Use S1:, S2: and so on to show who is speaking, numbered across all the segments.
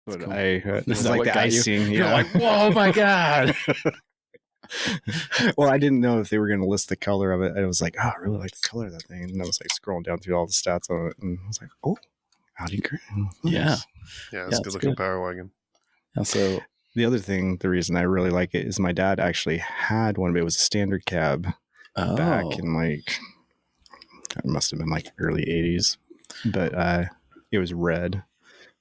S1: But
S2: cool.
S1: this is like the icing.
S2: You're
S1: Yeah.
S2: like, whoa, my God.
S1: Well, I didn't know if they were going to list the color of it. I was like, oh, I really like the color of that thing. And I was like scrolling down through all the stats on it. And I was like, oh, Audi green.
S2: Yeah.
S3: Yeah, it's a good looking Power Wagon.
S2: And so
S1: the other thing, the reason I really like it is my dad actually had one, but it was a standard cab back in like, it must have been like early 80s. But it was red.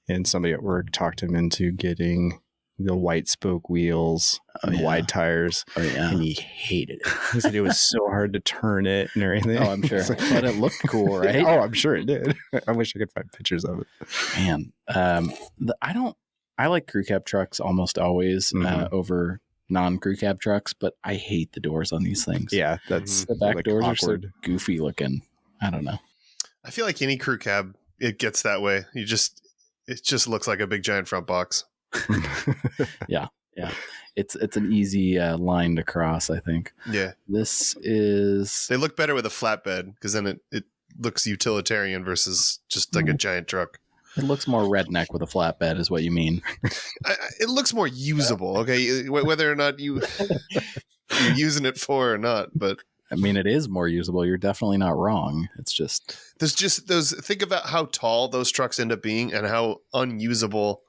S1: And somebody at work talked him into getting the white spoke wheels and wide tires.
S2: Oh, yeah.
S1: And he hated it. He said it was so hard to turn it and everything.
S2: Oh, I'm sure. But it looked cool, right?
S1: Oh, I'm sure it did. I wish I could find pictures of it.
S2: Man, I like crew cab trucks almost always over non-crew cab trucks, but I hate the doors on these things.
S1: Yeah, that's
S2: the back
S1: like
S2: doors
S1: awkward.
S2: are so goofy looking. I don't know.
S3: I feel like any crew cab, it gets that way. It just looks like a big giant front box.
S2: Yeah. It's an easy line to cross, I think.
S3: Yeah.
S2: They
S3: look better with a flatbed because then it looks utilitarian versus just like a giant truck.
S2: It looks more redneck with a flatbed is what you mean.
S3: It looks more usable, okay? Whether or not you're using it for or not, but
S2: I mean, it is more usable. You're definitely not wrong. It's just
S3: there's those. Think about how tall those trucks end up being and how unusable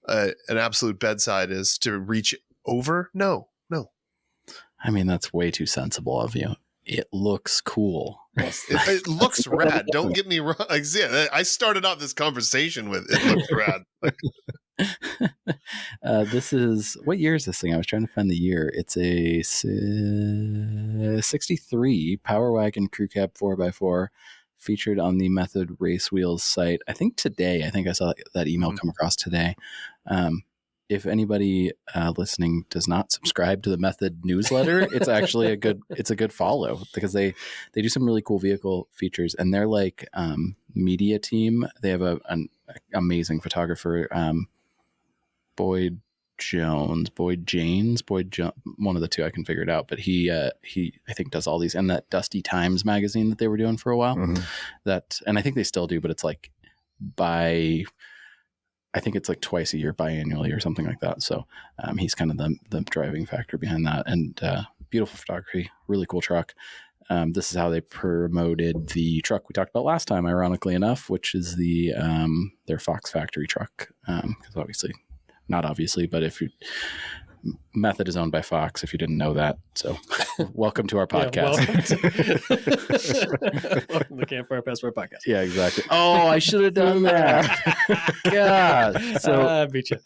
S3: an absolute bedside is to reach over. No.
S2: I mean, that's way too sensible of you. It looks cool.
S3: It looks rad. Don't get me wrong. Like, yeah, I started off this conversation with it looks rad.
S2: This is, what year is this thing? I was trying to find the year. It's a 63 Power Wagon Crew Cab 4x4 featured on the Method Race Wheels site. I think I saw that email come across today. If anybody listening does not subscribe to the Method newsletter, it's actually a good follow because they do some really cool vehicle features, and they're like media team. They have an amazing photographer, Boyd Janes, one of the two. I can figure it out, but he I think does all these, and that Dusty Times magazine that they were doing for a while. That, and I think they still do, but it's like I think it's like twice a year, biannually or something like that. So he's kind of the driving factor behind that. And beautiful photography, really cool truck. This is how they promoted the truck we talked about last time, ironically enough, which is their Fox factory truck. Because not obviously, but Method is owned by Fox, if you didn't know that. So welcome to our podcast.
S4: Welcome to Campfire Passport Podcast.
S2: Yeah, exactly. Oh, I should have done that. God. So
S4: I beat you.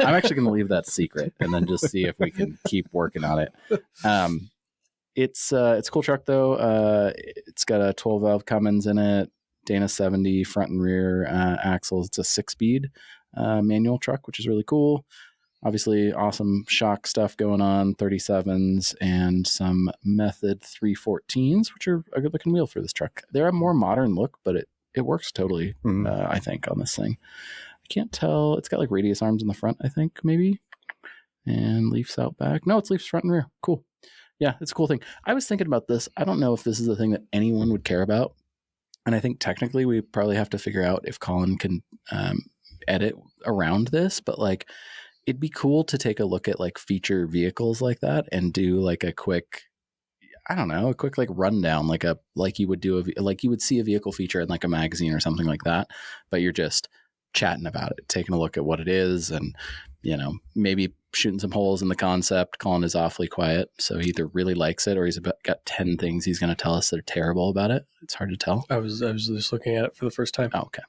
S2: I'm actually going to leave that secret and then just see if we can keep working on it. It's a cool truck though. It's got a 12 valve Cummins in it, Dana 70 front and rear axles. It's a 6-speed manual truck, which is really cool. Obviously, awesome shock stuff going on, 37s and some Method 314s, which are a good looking wheel for this truck. They're a more modern look, but it works totally, I think, on this thing. Can't tell. It's got like radius arms in the front, I think, maybe, and leafs out back. No, it's leafs front and rear. Cool. Yeah, it's a cool thing. I was thinking about this. I don't know if this is the thing that anyone would care about, and I think technically we probably have to figure out if Colin can edit around this, but like it'd be cool to take a look at like feature vehicles like that and do like a quick, I don't know, a quick like rundown, like you would see a vehicle feature in like a magazine or something like that, but you're just chatting about it, taking a look at what it is, and maybe shooting some holes in the concept. Colin is awfully quiet, so he either really likes it or he's got 10 things he's going to tell us that are terrible about it. It's hard to tell.
S4: I was just looking at it for the first time.
S2: Oh, okay.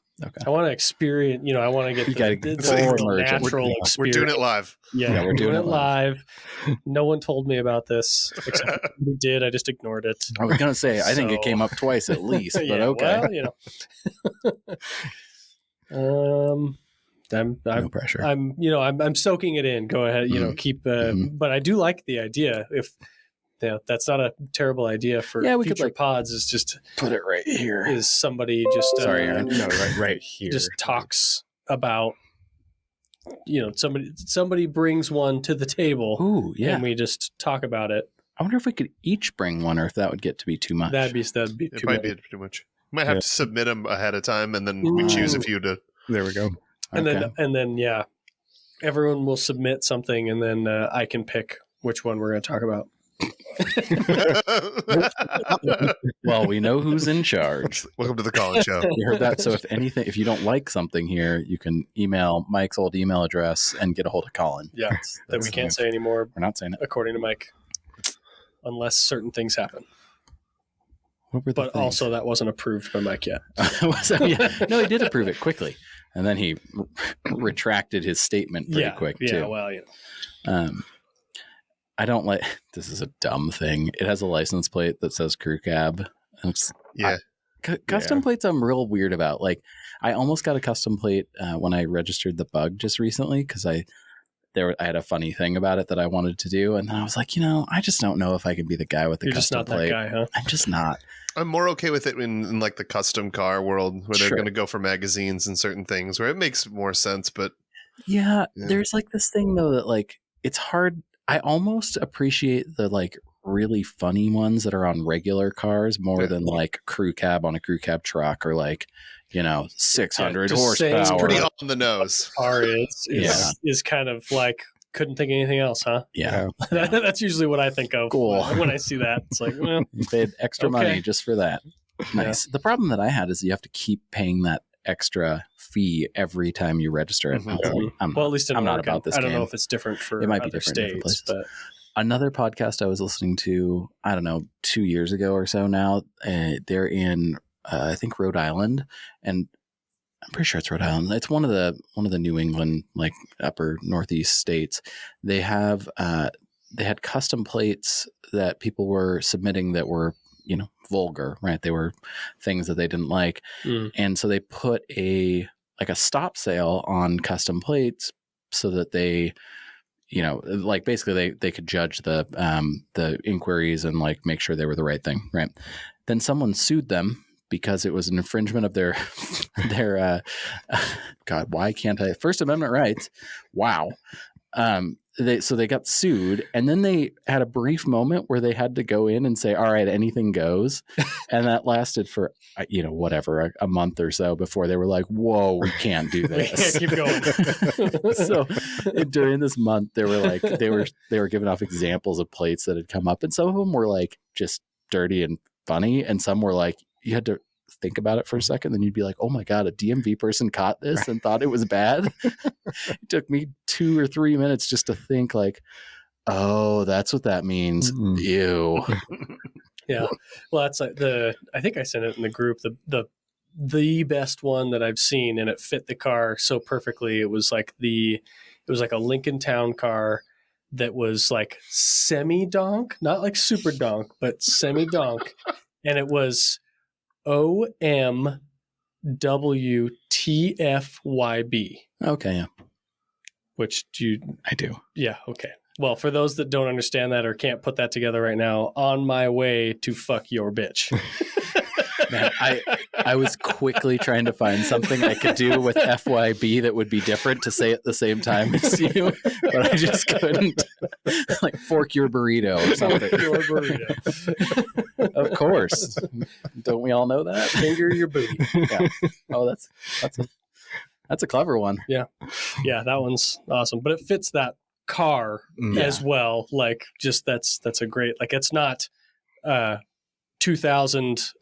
S4: I want to experience, I want to get the
S3: full
S4: natural experience.
S3: We're doing it live.
S4: Yeah, we're doing it live. No one told me about this. Except we did. I just ignored it.
S2: I was going to say, I think it came up twice at least, but
S4: yeah,
S2: okay.
S4: Well,
S2: no pressure.
S4: I'm soaking it in. Go ahead, keep. But I do like the idea. If that's not a terrible idea for future pods. Is just
S2: put it right here.
S4: Is somebody just
S2: sorry, Aaron?
S1: No, right here.
S4: Just talks about. Somebody brings one to the table.
S2: Ooh, yeah.
S4: And we just talk about it.
S2: I wonder if we could each bring one, or if that would get to be too much.
S4: That'd be
S3: it
S4: too
S3: might
S4: much.
S3: be too much. You might have to submit them ahead of time, and then we choose a few to.
S1: There we go.
S4: And then everyone will submit something, and then I can pick which one we're going to talk about.
S2: Well, we know who's in charge.
S3: Welcome to the Colin Show.
S2: You heard that? So if you don't like something here, you can email Mike's old email address and get a hold of Colin.
S4: Yeah, that we can't say anymore.
S2: We're not saying it,
S4: according to Mike, unless certain things happen.
S2: What were the
S4: but
S2: things?
S4: Also, that wasn't approved by Mike yet.
S2: No, he did approve it quickly, and then he retracted his statement pretty quick too.
S4: Yeah, well,
S2: I don't like. This is a dumb thing. It has a license plate that says crew cab. Custom plates I'm real weird about. Like, I almost got a custom plate when I registered the Bug just recently because I had a funny thing about it that I wanted to do, and then I was like, I just don't know if I can be the guy with the
S4: You're
S2: custom plate.
S4: You're just not that guy, huh?
S2: I'm just not.
S3: I'm more okay with it in like the custom car world where they're going to go for magazines and certain things where it makes more sense. But
S2: yeah, there's like this thing though that like it's hard. I almost appreciate the like really funny ones that are on regular cars more than like crew cab on a crew cab truck or like 600 horsepower.
S3: It's pretty on the nose.
S4: Car is kind of like couldn't think of anything else, huh?
S2: Yeah.
S4: That's usually what I think of when I see that. It's like, well,
S2: you paid extra money just for that. Nice. The problem that I had is you have to keep paying that extra fee every time you register it.
S4: Mm-hmm. At least
S2: I'm not about this.
S4: I don't know if it's different for
S2: it might be
S4: other
S2: different
S4: states, but
S2: another podcast I was listening to, I don't know, 2 years ago or so now. They're in, I think, Rhode Island, and I'm pretty sure it's Rhode Island. It's one of the New England, like upper Northeast states. They had custom plates that people were submitting that were vulgar, right? They were things that they didn't like. And so they put a stop sale on custom plates so that they, like basically they could judge the inquiries and like make sure they were the right thing. Right. Then someone sued them because it was an infringement of their God, why can't I? First Amendment rights. Wow. So they got sued, and then they had a brief moment where they had to go in and say, all right, anything goes. And that lasted for, whatever, a month or so before they were like, whoa, we can't do this.
S4: Keep going.
S2: So during this month, they were like, they were giving off examples of plates that had come up, and some of them were like just dirty and funny, and some were like, you had to think about it for a second, then you'd be like, oh my God, a DMV person caught this and thought it was bad. It took me 2 or 3 minutes just to think like, oh, that's what that means. Mm-hmm. Ew.
S4: Yeah. Well, that's like I think I sent it in the group, the best one that I've seen, and it fit the car so perfectly. It was like a Lincoln Town car that was like semi-donk, not like super donk, but semi-donk. And it was OMWTFYB.
S2: Okay, yeah.
S4: Which
S2: I do.
S4: Yeah, okay. Well, for those that don't understand that or can't put that together right now, on my way to fuck your bitch.
S2: Man, I was quickly trying to find something I could do with FYB that would be different to say at the same time as you, but I just couldn't. Like fork your burrito or something.
S4: Your burrito.
S2: Of course. Don't we all know that?
S4: Finger your booty.
S2: Yeah. Oh, that's a clever one.
S4: Yeah. Yeah, that one's awesome. But it fits that car as well. Like just that's a great, like it's not 2000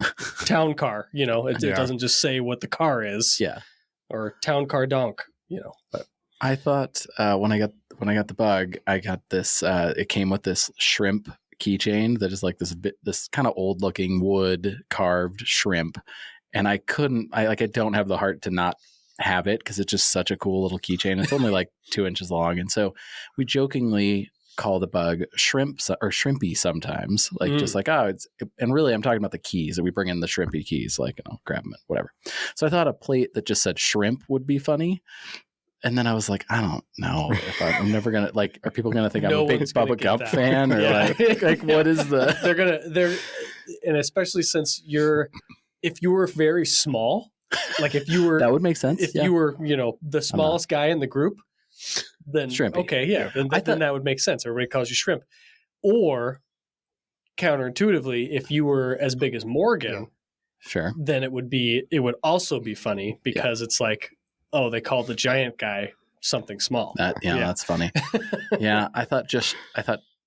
S4: town car, it doesn't just say what the car is.
S2: Yeah.
S4: Or town car donk, but
S2: I thought when when I got the Bug, I got this. It came with this shrimp keychain that is like this kind of old looking wood carved shrimp, and I don't have the heart to not have it because it's just such a cool little keychain. It's only like 2 inches long, and so we jokingly call the Bug shrimps or shrimpy sometimes, like just like, and really I'm talking about the keys that we bring in, the shrimpy keys, like, grab them, whatever. So I thought a plate that just said shrimp would be funny. And then I was like, I don't know if I'm never going to, like, are people going to think I'm a big Bubba Gump fan, or like what is the,
S4: and especially since if you were very small, like if you were,
S2: that would make sense.
S4: If you were, the smallest guy in the group, then
S2: Shrimpy.
S4: Okay, yeah, then that would make sense. Everybody calls you Shrimp. Or counterintuitively, if you were as big as Morgan,
S2: sure,
S4: then it would also be funny because it's like, oh, they called the giant guy something small.
S2: That's funny. Yeah, I thought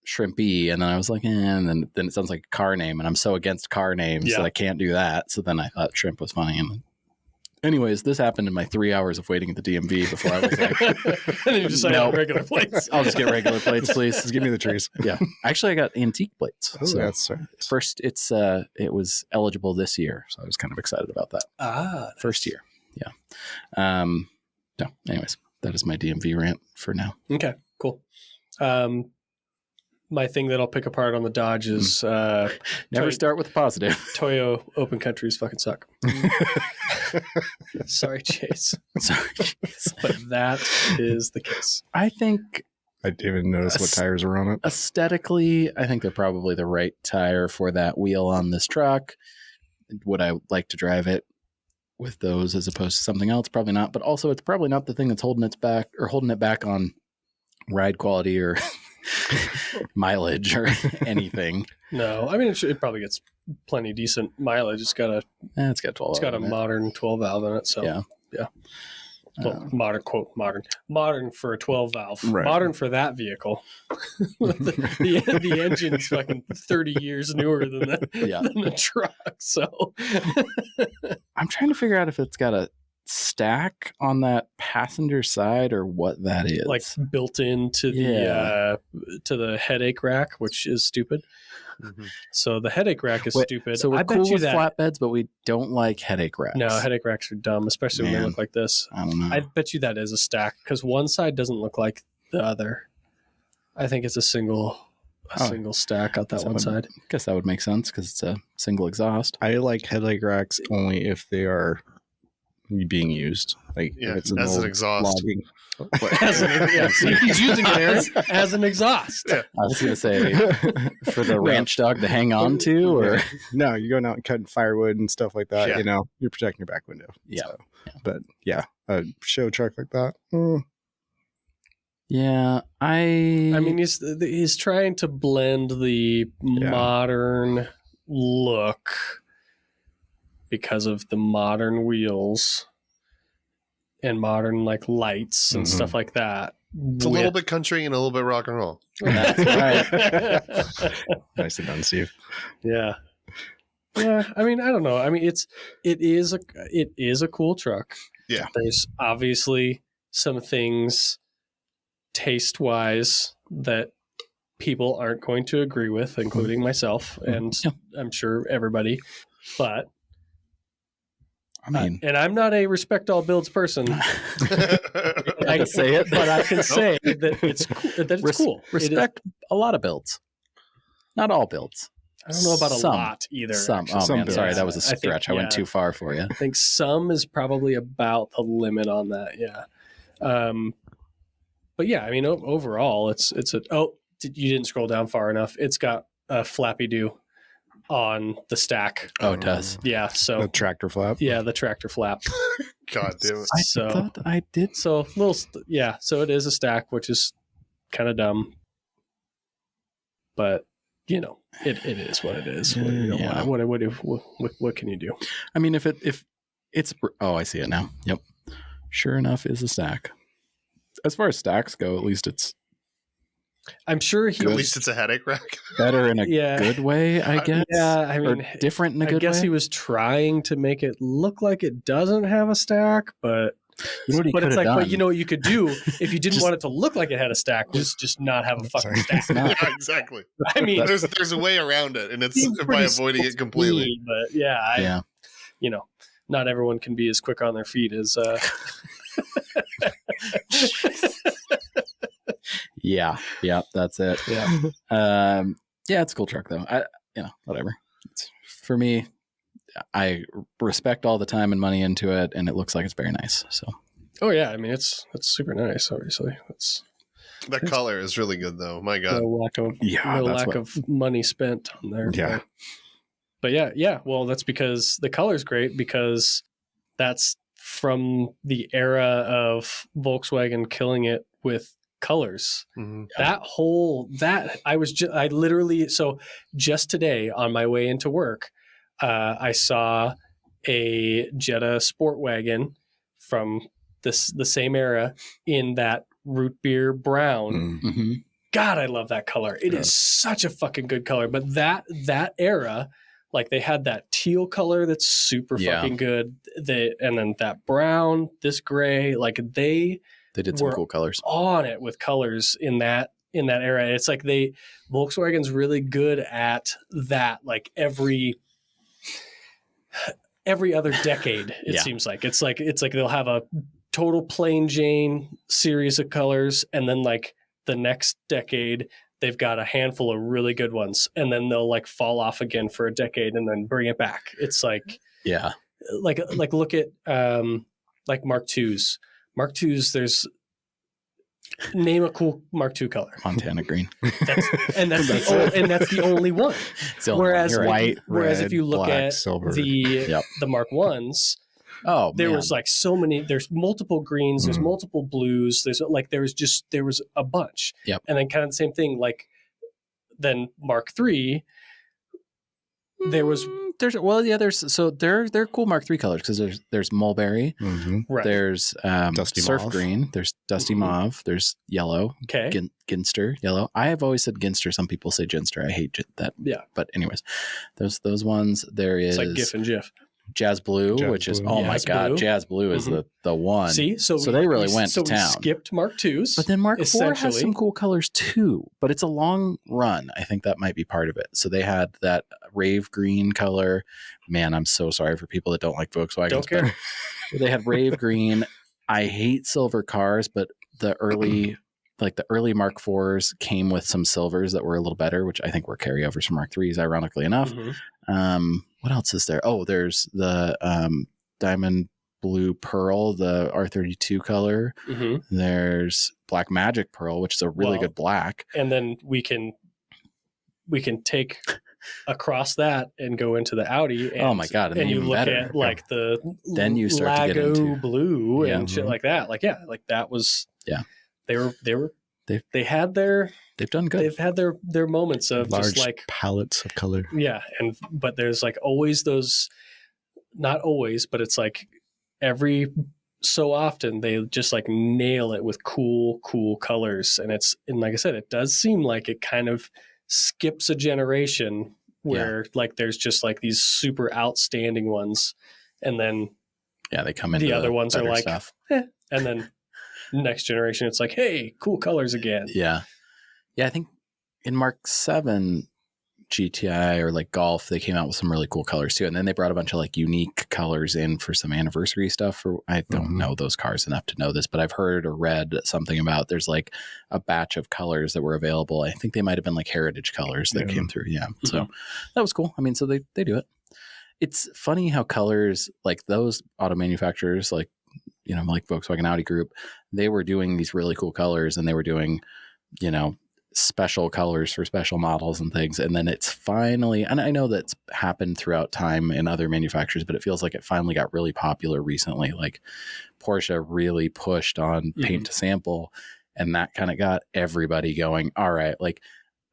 S2: Shrimpy, and then I was like, and then it sounds like a car name, and I'm so against car names that I can't do that. So then I thought Shrimp was funny, and anyways, this happened in my 3 hours of waiting at the DMV before I was like,
S4: and then you decided regular plates.
S2: I'll just get regular plates, please.
S1: Just give me the trees.
S2: Yeah, actually, I got antique plates.
S1: Oh,
S2: so
S1: that's right.
S2: First, it was eligible this year, so I was kind of excited about that. First year, yeah. No, anyways, that is my DMV rant for now.
S4: Okay, cool. My thing that I'll pick apart on the Dodge is
S2: never start with positive.
S4: Toyo open countries fucking suck. Sorry, Chase. But that is the case.
S2: I think
S1: I didn't even notice what tires were on it.
S2: Aesthetically, I think they're probably the right tire for that wheel on this truck. Would I like to drive it with those as opposed to something else? Probably not. But also, it's probably not the thing that's holding it back on ride quality or mileage or anything.
S4: No, I mean it probably gets plenty decent mileage. It's got
S2: 12.
S4: It's got a modern 12 valve in it. So yeah. Well, modern for a 12 valve.
S1: Right.
S4: Modern for that vehicle. the engine's fucking 30 years newer than the truck. So
S2: I'm trying to figure out if it's got a stack on that passenger side or what that is,
S4: like built into the headache rack, which is stupid. Mm-hmm. So the headache rack is stupid.
S2: So we're cool with flatbeds, but we don't like headache racks.
S4: No, headache racks are dumb, especially when they look like this.
S2: I don't know.
S4: I bet you that is a stack because one side doesn't look like the other. I think it's a single stack out that one side.
S2: I guess that would make sense because it's a single exhaust.
S1: I like headache racks only if they are being used, like if it's
S3: as an exhaust.
S1: Logging.
S4: He's using it as an exhaust.
S2: I was going to say for the ranch dog to hang on to, or
S1: no, you're going out and cutting firewood and stuff like that.
S3: Yeah.
S1: You're protecting your back window.
S2: Yeah.
S1: So, but a show truck like that.
S2: Yeah, I
S4: mean, he's trying to blend the modern look because of the modern wheels and modern like lights and stuff like that.
S3: It's a little bit country and a little bit rock and roll.
S2: That's right.
S1: Nicely done, Steve.
S4: Yeah. I mean, I don't know. I mean, it is a cool truck.
S3: Yeah.
S4: There's obviously some things taste wise that people aren't going to agree with, including myself, and I'm sure everybody. But
S2: I mean,
S4: and I'm not a respect all builds person.
S2: I can say it,
S4: but I can say that it's cool.
S2: Respect a lot of builds, not all builds.
S4: I don't know about a lot either.
S2: Some.
S4: Actually.
S2: Oh man,
S1: builds.
S2: sorry, that was a stretch. I went too far for you.
S4: I think some is probably about the limit on that. Yeah. But yeah, I mean, overall, you didn't scroll down far enough. It's got a flappy do on the stack.
S2: Oh, it does.
S4: Yeah. So
S1: The tractor flap.
S4: Yeah, the tractor flap.
S3: God damn it.
S2: I thought I did.
S4: So so it is a stack, which is kind of dumb. But it is what it is. What can you do?
S2: I mean, if it's I see it now. Yep. Sure enough, is a stack. As far as stacks go, at least it's.
S4: I'm sure
S3: At least it's a headache rack.
S2: Better in a good way, I guess.
S4: Yeah, I mean,
S2: or different in a good way.
S4: I guess he was trying to make it look like it doesn't have a stack, but
S2: You know what he
S4: But
S2: could
S4: it's
S2: have
S4: like,
S2: done?
S4: but you know what you could do if you didn't
S1: Just-
S4: want it to look like it had a stack was just not have a fucking
S1: Sorry.
S4: stack.
S3: Yeah, exactly.
S4: I mean,
S3: There's a way around it, and it's
S4: seems
S3: by
S4: pretty
S3: avoiding
S4: simple
S3: it
S4: to
S3: completely.
S4: me, but yeah,
S2: yeah.
S4: you know, not everyone can be as quick on their feet as
S2: Yeah, that's it.
S4: yeah.
S2: Yeah, it's a cool truck though. Whatever. For me, I respect all the time and money into it, and it looks like it's very nice. So
S4: Oh yeah, I mean it's super nice. Obviously, it's
S3: That color is really good, though. My God.
S4: no lack of money spent on there.
S1: Yeah.
S4: But yeah. Well, that's because the color's great because that's from the era of Volkswagen killing it with colors.
S3: Mhm.
S4: I literally, so just today on my way into work, I saw a Jetta Sport Wagon from the same era in that root beer brown.
S1: Mm.
S4: God, I love that color. It is such a fucking good color. But that era, like they had that teal color that's super fucking good. And then that brown, this gray, like they
S2: did some
S4: were
S2: cool colors.
S4: on it with colors in that era. It's like Volkswagen's really good at that. Like every other decade, it seems like it's like they'll have a total plain Jane series of colors, and then like the next decade they've got a handful of really good ones, and then they'll like fall off again for a decade and then bring it back. It's like like look at like Mark IIs. Mark IIs, there's name a cool Mark II color.
S2: Montana green.
S4: That's the only one. Whereas
S1: White,
S4: whereas
S1: red,
S4: if you look
S1: black,
S4: at
S1: silver.
S4: the Mark Is, there was like so many. There's multiple greens. There's multiple blues. There was a bunch.
S2: Yep.
S4: And then kind of the same thing. Like then Mark III. There was
S2: they're cool Mark III colors because there's mulberry,
S4: right.
S2: There's
S1: Dusty
S2: surf
S1: mauve.
S2: green, there's dusty mauve, there's yellow,
S4: Okay.
S2: Ginster yellow. I have always said Ginster. Some people say Ginster. I hate that.
S4: Yeah.
S2: But anyways, those ones. There is
S4: It's like GIF and GIF.
S2: Jazz Blue, which is
S4: Jazz
S2: my God,
S4: Blue.
S2: Jazz Blue is the one.
S4: See, so
S2: they really went to
S4: we
S2: town.
S4: skipped Mark IIs,
S2: But then Mark IV has
S4: essentially.
S2: some cool colors too, but it's a long run. I think that might be part of it. So they had that rave green color. Man, I'm so sorry for people that don't like Volkswagen.
S4: Don't care.
S2: They had rave green. I hate silver cars, but the early Mark IVs came with some silvers that were a little better, which I think were carryovers from Mark IIIs, ironically enough. What else is there? Oh, there's the diamond blue pearl, the R32 color. There's black magic pearl, which is a really good black.
S4: And then we can take across that and go into the Audi. And,
S2: oh my God!
S4: And you
S2: even
S4: look
S2: better.
S4: at like the
S2: then you start
S4: Lago
S2: to get into
S4: blue and shit like that. Like like that was they had their
S2: they've done good.
S4: They've had their moments of
S1: large
S4: just like
S1: palettes of color.
S4: Yeah, but there's like always those, not always, but it's like every so often they just like nail it with cool colors, and like I said, it does seem like it kind of skips a generation where like there's just like these super outstanding ones, and then
S2: they come into
S4: the other ones are like
S2: stuff.
S4: and then next generation it's like, hey, cool colors again.
S2: Yeah, I think in Mark 7 GTI or like Golf, they came out with some really cool colors too, and then they brought a bunch of like unique colors in for some anniversary stuff. I don't know those cars enough to know this, but I've heard or read something about there's like a batch of colors that were available. I think they might have been like heritage colors that came through. So that was cool. I mean, so they do it. It's funny how colors, like those auto manufacturers, like like Volkswagen Audi Group, they were doing these really cool colors, and they were doing special colors for special models and things. And then it's finally, and I know that's happened throughout time in other manufacturers, but it feels like it finally got really popular recently. Like Porsche really pushed on paint to sample, and that kind of got everybody going, all right, like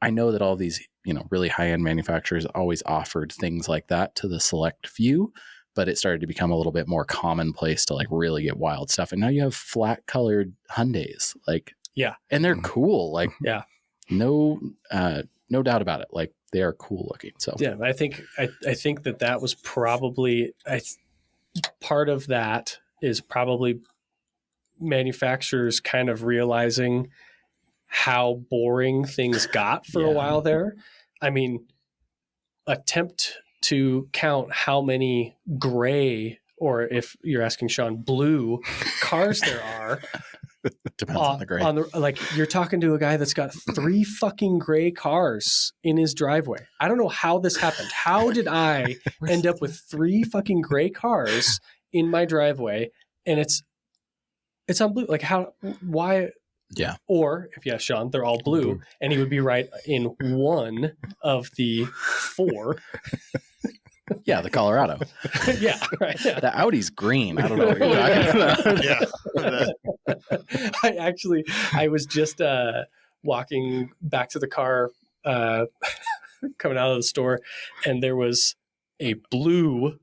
S2: I know that all these, really high-end manufacturers always offered things like that to the select few, but it started to become a little bit more commonplace to like really get wild stuff. And now you have flat colored Hyundais, like, and they're cool. Like, no doubt about it. Like they are cool looking. So
S4: I think that was probably part of that is probably manufacturers kind of realizing how boring things got for a while there. I mean, attempt to count how many gray, or if you're asking Sean, blue cars there are.
S2: Depends on the gray.
S4: Like, you're talking to a guy that's got 3 fucking gray cars in his driveway. I don't know how this happened. How did I end up with 3 fucking gray cars in my driveway? And it's on blue. Like, how? Why?
S2: Yeah.
S4: Or if you ask Sean, they're all blue, and he would be right in one of the 4.
S2: Yeah, the Colorado.
S4: Yeah, right. Yeah.
S2: The Audi's green. I don't know what you're talking about.
S3: Yeah.
S4: I was just walking back to the car, coming out of the store, and there was a blue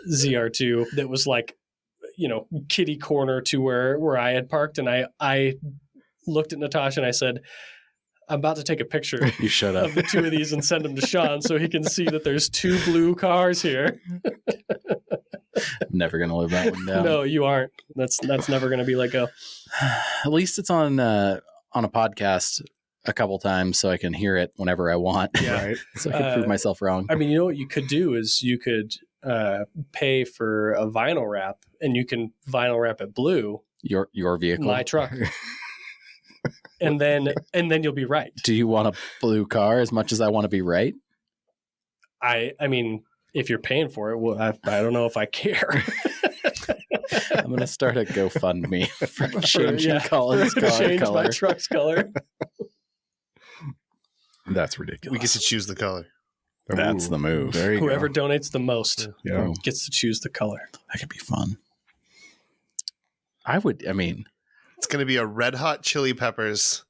S4: ZR2 that was like, kitty corner to where I had parked, and I looked at Natasha and I said, I'm about to take a picture
S2: You shut up.
S4: of the 2 of these and send them to Sean so he can see that there's 2 blue cars here.
S2: Never going to live that one down.
S4: No, you aren't. That's never going to be let go.
S2: At least it's on a podcast a couple times so I can hear it whenever I want.
S4: Yeah.
S1: Right.
S2: So I can prove myself wrong.
S4: I mean, what you could do is you could pay for a vinyl wrap, and you can vinyl wrap it blue.
S2: Your vehicle.
S4: My truck. And then you'll be right.
S2: Do you want a blue car as much as I want to be right?
S4: I mean, if you're paying for it, well, I don't know if I care.
S2: I'm going to start a GoFundMe for changing Colin's car
S4: Change
S2: color.
S4: my truck's color.
S1: That's ridiculous.
S3: We get to choose the color.
S2: That's the move.
S1: There you
S4: Whoever
S1: go.
S4: donates the most
S1: Yeah.
S4: gets to choose the color.
S2: That could be fun.
S3: It's going to be a Red Hot Chili Peppers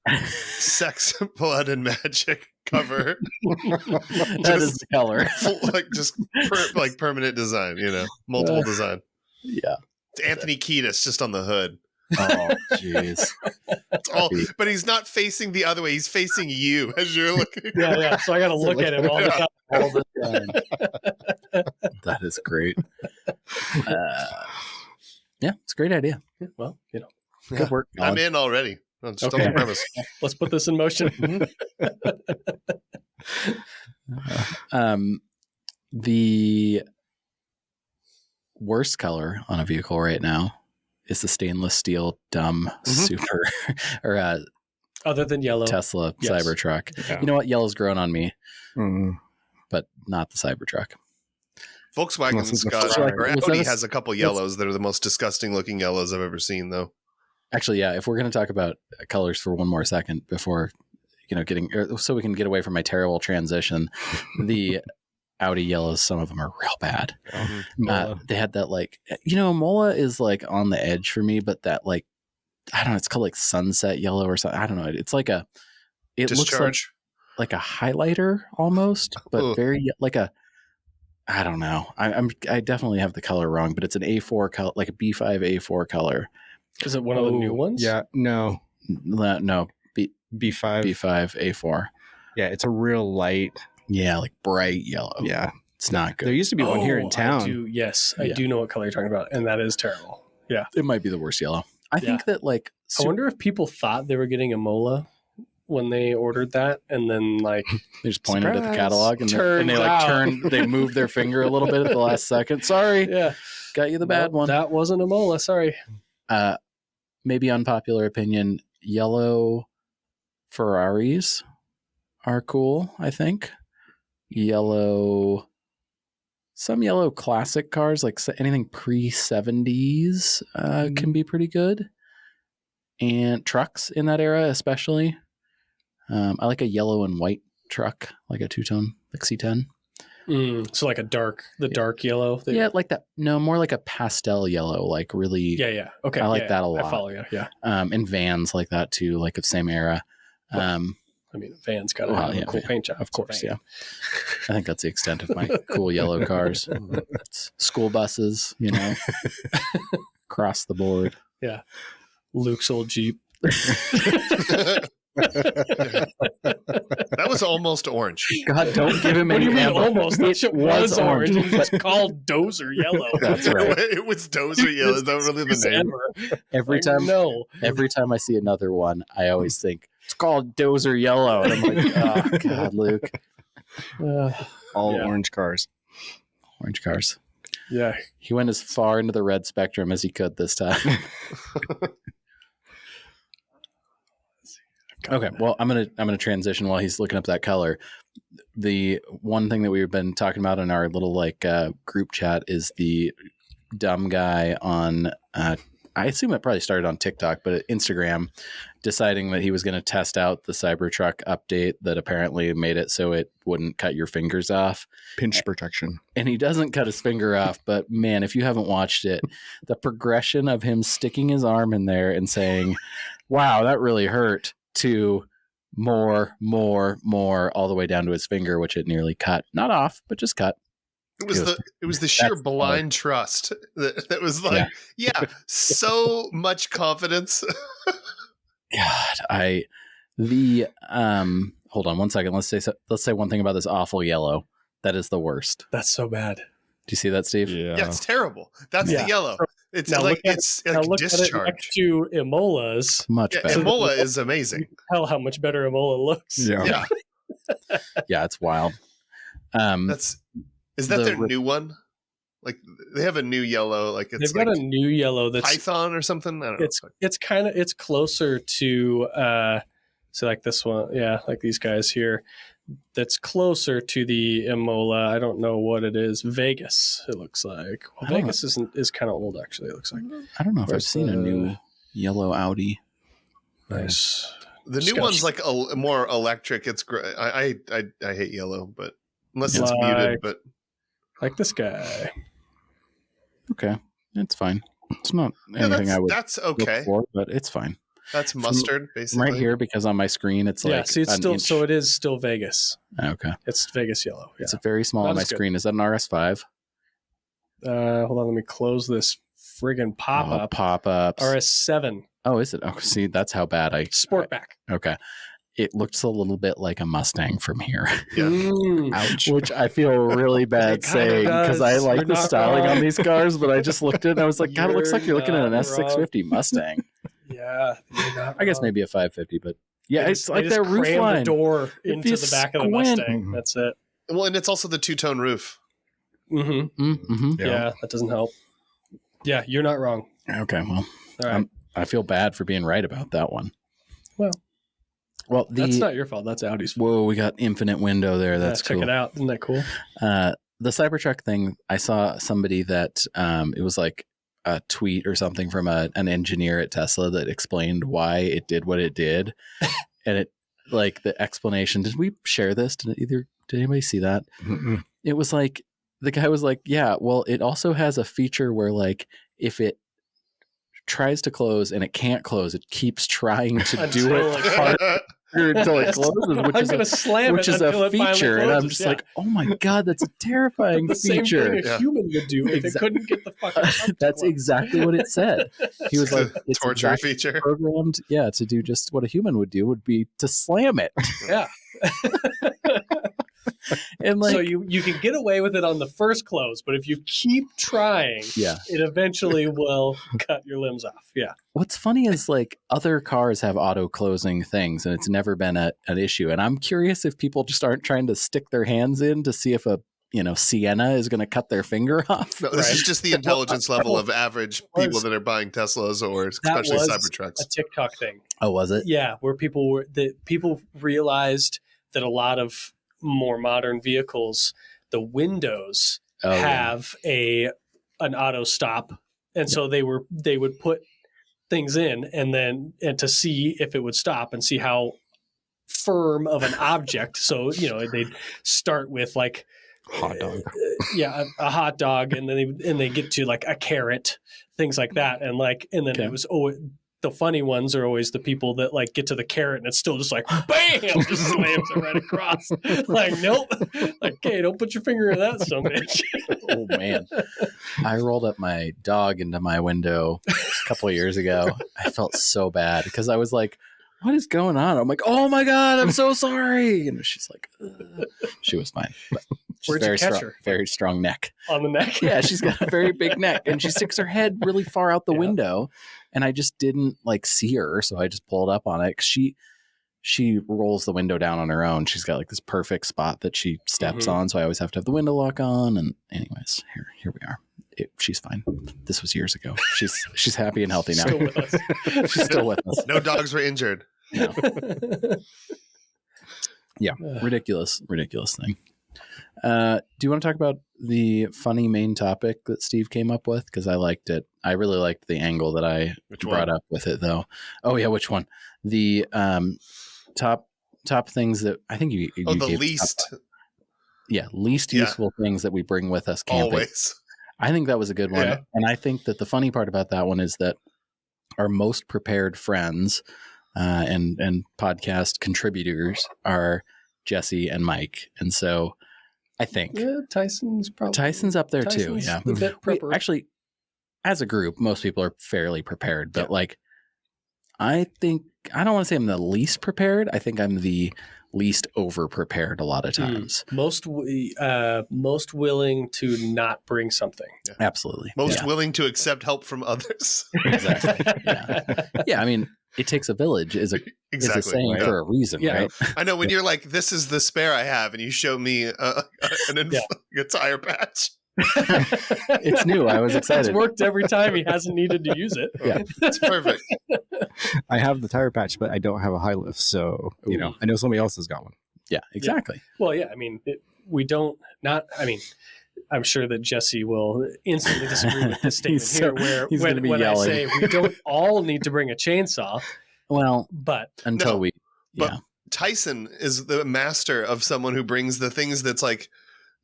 S3: Sex, Blood, and Magic cover.
S2: That is the color.
S3: Like permanent design, multiple design.
S2: Yeah.
S3: It's Anthony Kiedis just on the hood.
S2: Oh, jeez.
S3: But he's not facing the other way. He's facing you as you're looking.
S4: Yeah. So I got to look at him all the time.
S2: All the time. That is great. Yeah, it's a great idea.
S4: Well,
S2: Good work.
S3: I'm in already. I'm just
S2: Okay.
S3: on the premise.
S4: let's put this in motion.
S2: The worst color on a vehicle right now is the stainless steel dumb super or
S4: Other than yellow.
S2: Tesla
S4: Yes.
S2: Cybertruck.
S1: Yeah.
S2: You know what? Yellow's grown on me,
S1: Mm.
S2: but not the Cybertruck.
S3: Volkswagen's
S1: Unless it's a
S3: got,
S1: Ferrari.
S3: or
S2: Was that
S3: Audi
S2: a-
S3: has a couple yellows that are the most disgusting looking yellows I've ever seen, though.
S2: Actually, yeah. If we're going to talk about colors for one more second before, so we can get away from my terrible transition, the Audi yellows, some of them are real bad. They had that Mola is like on the edge for me, but that I don't know, it's called like sunset yellow or something. I don't know. It's like it
S3: Discharge.
S2: looks like a highlighter almost, but
S3: Ooh.
S2: very I don't know. I definitely have the color wrong, but it's an A4 color, like a B5 A4 color.
S4: Is it one of the new ones?
S1: Yeah. No.
S2: No,
S1: B5.
S2: B5 A4.
S1: Yeah. It's a real light.
S2: Yeah, like bright yellow.
S1: Yeah.
S2: It's not good.
S1: There used to be one here in town.
S4: I do know what color you're talking about, and that is terrible. Yeah.
S2: It might be the worst yellow. I think that
S4: I wonder if people thought they were getting a Mola when they ordered that, and then
S2: they just pointed at the
S1: Surprise.
S2: catalog and they
S4: Turns out.
S2: they moved their finger a little bit at the last second. Sorry,
S4: yeah,
S2: got you the bad
S4: Nope,
S2: one.
S4: That wasn't a Mola. Sorry.
S2: Maybe unpopular opinion, yellow Ferraris are cool, I think. Some yellow classic cars, like anything pre-70s can be pretty good. And trucks in that era especially. I like a yellow and white truck, like a two-tone, like C10.
S4: So like dark yellow.
S2: Yeah, like that. No, more like a pastel yellow, like really.
S4: Yeah. Okay.
S2: I like that a lot.
S4: I follow you. Yeah.
S2: And vans like that too, like of same era.
S4: I mean, Van's got a cool paint job.
S2: Of course, yeah. I think that's the extent of my cool yellow cars. It's school buses, across the board.
S4: Yeah. Luke's old Jeep.
S3: That was almost orange.
S2: God, don't give him
S4: What do
S2: any
S4: you mean
S2: ammo.
S4: almost? That
S2: It
S4: shit was orange.
S2: but
S4: It's called Dozer Yellow.
S2: That's right.
S3: It was Dozer Yellow. Is that really the name?
S2: Every time,
S4: No.
S2: every time I see another one, I always think it's called Dozer Yellow, and I'm like, oh God, Luke,
S1: All
S4: Yeah.
S1: orange cars.
S2: orange cars.
S4: Yeah.
S2: He went as far into the red spectrum as he could this time. Okay, well, I'm gonna transition while he's looking up that color. The one thing that we've been talking about in our little group chat is the dumb guy on. I assume it probably started on TikTok, but Instagram, deciding that he was going to test out the Cybertruck update that apparently made it so it wouldn't cut your fingers off.
S1: Pinch protection.
S2: And he doesn't cut his finger off, but man, if you haven't watched it, the progression of him sticking his arm in there and saying, wow, that really hurt, to more, all the way down to his finger, which it nearly cut. Not off, but just cut.
S3: It was the sheer
S2: That's
S3: blind trust that was like, yeah, so much confidence.
S2: God, hold on one second. Let's say one thing about this awful yellow. That is the worst.
S4: That's so bad.
S2: Do you see that, Steve?
S3: Yeah, it's terrible. That's
S4: Yeah.
S3: the yellow. It's
S4: Now
S3: like
S4: look at
S3: it's
S4: Now
S3: like
S4: look at it
S3: discharge.
S4: next to Imola's.
S2: Much
S3: Yeah,
S2: better.
S3: Imola is amazing.
S4: Tell how much better Imola looks.
S1: Yeah.
S3: Yeah,
S2: Yeah, it's wild.
S3: is that
S2: the
S3: their
S2: re-
S3: new one? Like they have a new yellow. Like it's
S4: They've got
S3: like
S4: a new yellow that's
S3: Python or something. I don't know.
S4: it's closer to so like this one, yeah, like these guys here. That's closer to the Imola. I don't know what it is. Vegas, it looks like. Well,
S2: I don't
S4: Vegas is kind of old actually. It looks like.
S2: I don't know if I've
S4: Where's
S2: seen a
S4: the-
S2: new yellow Audi.
S4: Nice.
S3: The
S4: Just
S3: new
S4: gotta-
S3: one's like a more electric. It's great. I hate yellow, but unless it's
S4: Like-
S3: muted. But
S4: Like this guy.
S2: Okay, it's fine. It's not
S3: yeah,
S2: anything I would
S3: that's
S2: look
S3: okay.
S2: for, but it's fine.
S3: That's mustard, basically.
S2: Right here, because on my screen it's like
S4: Yeah, see, it's
S2: an
S4: still
S2: inch.
S4: so it is still Vegas.
S2: Okay,
S4: It's Vegas yellow. Yeah.
S2: it's very small
S4: That
S2: on my
S4: is good.
S2: screen. Is that an RS5?
S4: Hold on, let me close this friggin' pop up.
S2: Pop-ups.
S4: RS7
S2: Oh, is it? Oh, see, that's how bad I.
S4: Sportback.
S2: Okay, it looks a little bit like a Mustang from here,
S3: Yeah.
S1: Ouch.
S2: which I feel really bad
S4: It kinda
S2: saying because I
S4: does.
S2: like
S4: You're
S2: the
S4: not
S2: styling
S4: wrong.
S2: on these cars, but I just looked at it and I was like, God, it looks like you're looking at an
S4: You're
S2: S650 Mustang.
S4: Yeah. you're not
S2: I guess
S4: wrong.
S2: maybe a 550, but yeah,
S4: They
S2: it's
S4: just-
S2: like
S4: they just
S2: their roof
S4: cram
S2: line.
S4: the door
S2: If
S4: into
S2: you
S4: the back of the
S2: squint-
S4: Mustang.
S1: Mhm.
S4: That's it.
S3: Well, and it's also the two-tone roof.
S4: Mm-hmm.
S2: Mm-hmm.
S4: Yeah. that doesn't help. Yeah, you're not wrong.
S2: Okay, well,
S4: All right.
S2: I feel bad for being right about that one.
S4: Well,
S2: the
S4: that's not your fault. That's Audi's fault.
S2: whoa, we got infinite window there. That's
S4: check
S2: cool.
S4: it out. Isn't that cool?
S2: The Cybertruck thing, I saw somebody that it was like a tweet or something from an engineer at Tesla that explained why it did what it did, and it like the explanation. Did we share this? Did anybody see that?
S1: Mm-mm.
S2: It was like the guy was like, yeah, well, it also has a feature where like if it tries to close and it can't close, it keeps trying to do
S4: Until
S2: it
S4: it
S2: harder until it closes,
S4: I'm gonna slam
S2: which
S4: it
S2: is
S4: until
S2: a
S4: it finally
S2: feature. And I'm
S4: closes,
S2: just
S4: yeah.
S2: like, oh my God, that's a terrifying
S4: the same
S2: feature.
S4: thing a
S3: Yeah.
S4: human would do if it
S2: Exact-
S4: couldn't get the fucking truck to
S2: That's
S4: close.
S2: exactly what it said. He was like, it's
S3: torture
S2: exactly
S3: feature.
S2: programmed, to do just what a human would do would be to slam it.
S4: Yeah.
S2: And like,
S4: So you can get away with it on the first close, but if you keep trying,
S2: yeah.
S4: it eventually will cut your limbs off. Yeah.
S2: What's funny is like other cars have auto closing things and it's never been an issue. And I'm curious if people just aren't trying to stick their hands in to see if a Sienna is going to cut their finger off.
S3: No, this
S4: Right.
S3: is just the intelligence level of average people that are buying Teslas or especially
S4: was
S3: Cybertrucks.
S4: A TikTok thing.
S2: Oh, was it?
S4: Yeah, where people realized that a lot of more modern vehicles, the windows
S2: Oh, yeah.
S4: have an auto stop, and so they would put things in and to see if it would stop and see how firm of an object. So they'd start with like
S1: Hot dog.
S4: a hot dog, and then they get to like a carrot, things like that, and then
S2: Okay.
S4: it was the funny ones are always the people that like get to the carrot and it's still just like bam, just slams it right across. Like nope, like okay, don't put your finger in that son of a bitch.
S2: Oh man, I rolled up my dog into my window a couple of years ago. I felt so bad because I was like, what is going on? I'm like, oh my God, I'm so sorry. And she's like, she was fine. But she's
S4: Where'd you
S2: very
S4: catch
S2: strong,
S4: her?
S2: very strong neck.
S4: On the neck?
S2: Yeah, she's got a very big neck, and she sticks her head really far out the
S4: Yeah.
S2: window, and I just didn't like see her, so I just pulled up on it. 'Cause she rolls the window down on her own. She's got like this perfect spot that she steps
S4: Mhm.
S2: on, so I always have to have the window lock on. And anyways, here we are. She's fine. This was years ago. She's happy and healthy now.
S4: Still with us.
S2: She's still with us.
S3: No dogs were injured.
S2: No. Yeah, ridiculous thing. Do you want to talk about the funny main topic that Steve came up with? Because I liked it. I really liked the angle that I
S3: Which
S2: brought
S3: one?
S2: up with it, though. Oh yeah, which one? The top things that I think you
S3: Oh, the
S2: gave
S3: least.
S2: least
S3: Yeah.
S2: useful things that we bring with us camping.
S3: Always.
S2: I think that was a good one.
S3: Yeah.
S2: And I think that the funny part about that one is that our most prepared friends and podcast contributors are Jesse and Mike. And so I think
S4: Yeah, Tyson's probably
S2: Tyson's up there too.
S4: Tyson's
S2: Yeah.
S4: a bit
S2: We-
S4: prepper.
S2: actually, as a group, most people are fairly prepared. But like, I think, I don't want to say I'm the least prepared. I think I'm the least over prepared a lot of times.
S4: most willing to not bring something.
S2: Absolutely.
S3: Most
S2: Yeah.
S3: willing to accept help from others.
S2: Exactly. Yeah. I mean, it takes a village is a
S3: Exactly.
S2: saying
S3: Yeah.
S2: for a reason,
S4: Yeah.
S2: right?
S3: I know when you're like, this is the spare I have, and you show me a tire patch.
S2: It's new. I was
S4: It's
S2: excited.
S4: worked every time he hasn't needed to use it.
S2: Yeah.
S3: It's perfect.
S1: I have the tire patch, but I don't have a high lift. So,
S2: Ooh.
S1: I know somebody else has got one.
S2: Yeah, exactly.
S4: Well, yeah, I mean, we don't not. I mean, I'm sure that Jesse will instantly disagree with this statement
S2: He's
S4: here,
S2: so-
S4: where
S2: he's gonna be
S4: when I
S2: yelling.
S4: say we don't all need to bring a chainsaw,
S2: Well,
S4: but
S2: until
S3: No,
S2: we,
S3: but-
S2: yeah,
S3: Tyson is the master of someone who brings the things that's like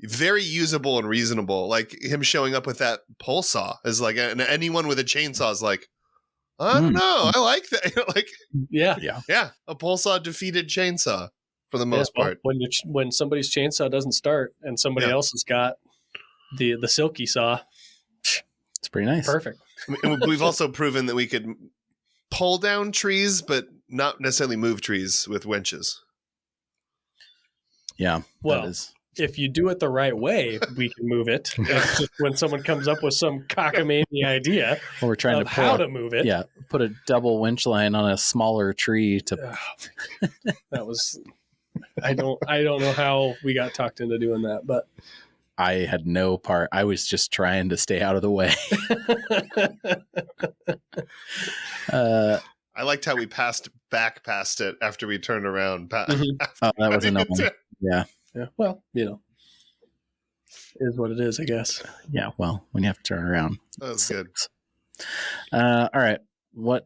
S3: very usable and reasonable. Like him showing up with that pole saw is like, and anyone with a chainsaw is like, I don't know, I like that. Like,
S4: yeah,
S3: yeah, a pole saw defeated chainsaw for the most
S4: well,
S3: part.
S4: when somebody's chainsaw doesn't start and somebody
S3: Yeah.
S4: else has got the silky saw,
S2: it's pretty nice.
S4: perfect.
S3: And we've also proven that we could pull down trees, but not necessarily move trees with winches.
S2: Yeah,
S4: Well,
S2: that is.
S4: if you do it the right way, we can move it. It's just when someone comes up with some cockamamie idea
S2: Well, we're trying
S4: of
S2: to pull
S4: how
S2: a-
S4: to move it,
S2: yeah, put a double winch line on a smaller tree to.
S4: that was. I don't know how we got talked into doing that, but
S2: I had no part. I was just trying to stay out of the way.
S3: I liked how we passed it after we turned around.
S4: Mhm.
S2: Oh, that was annoying. Yeah,
S4: yeah, well, is what it is, I guess.
S2: yeah. Well, when you have to turn around.
S3: That was good.
S2: All right.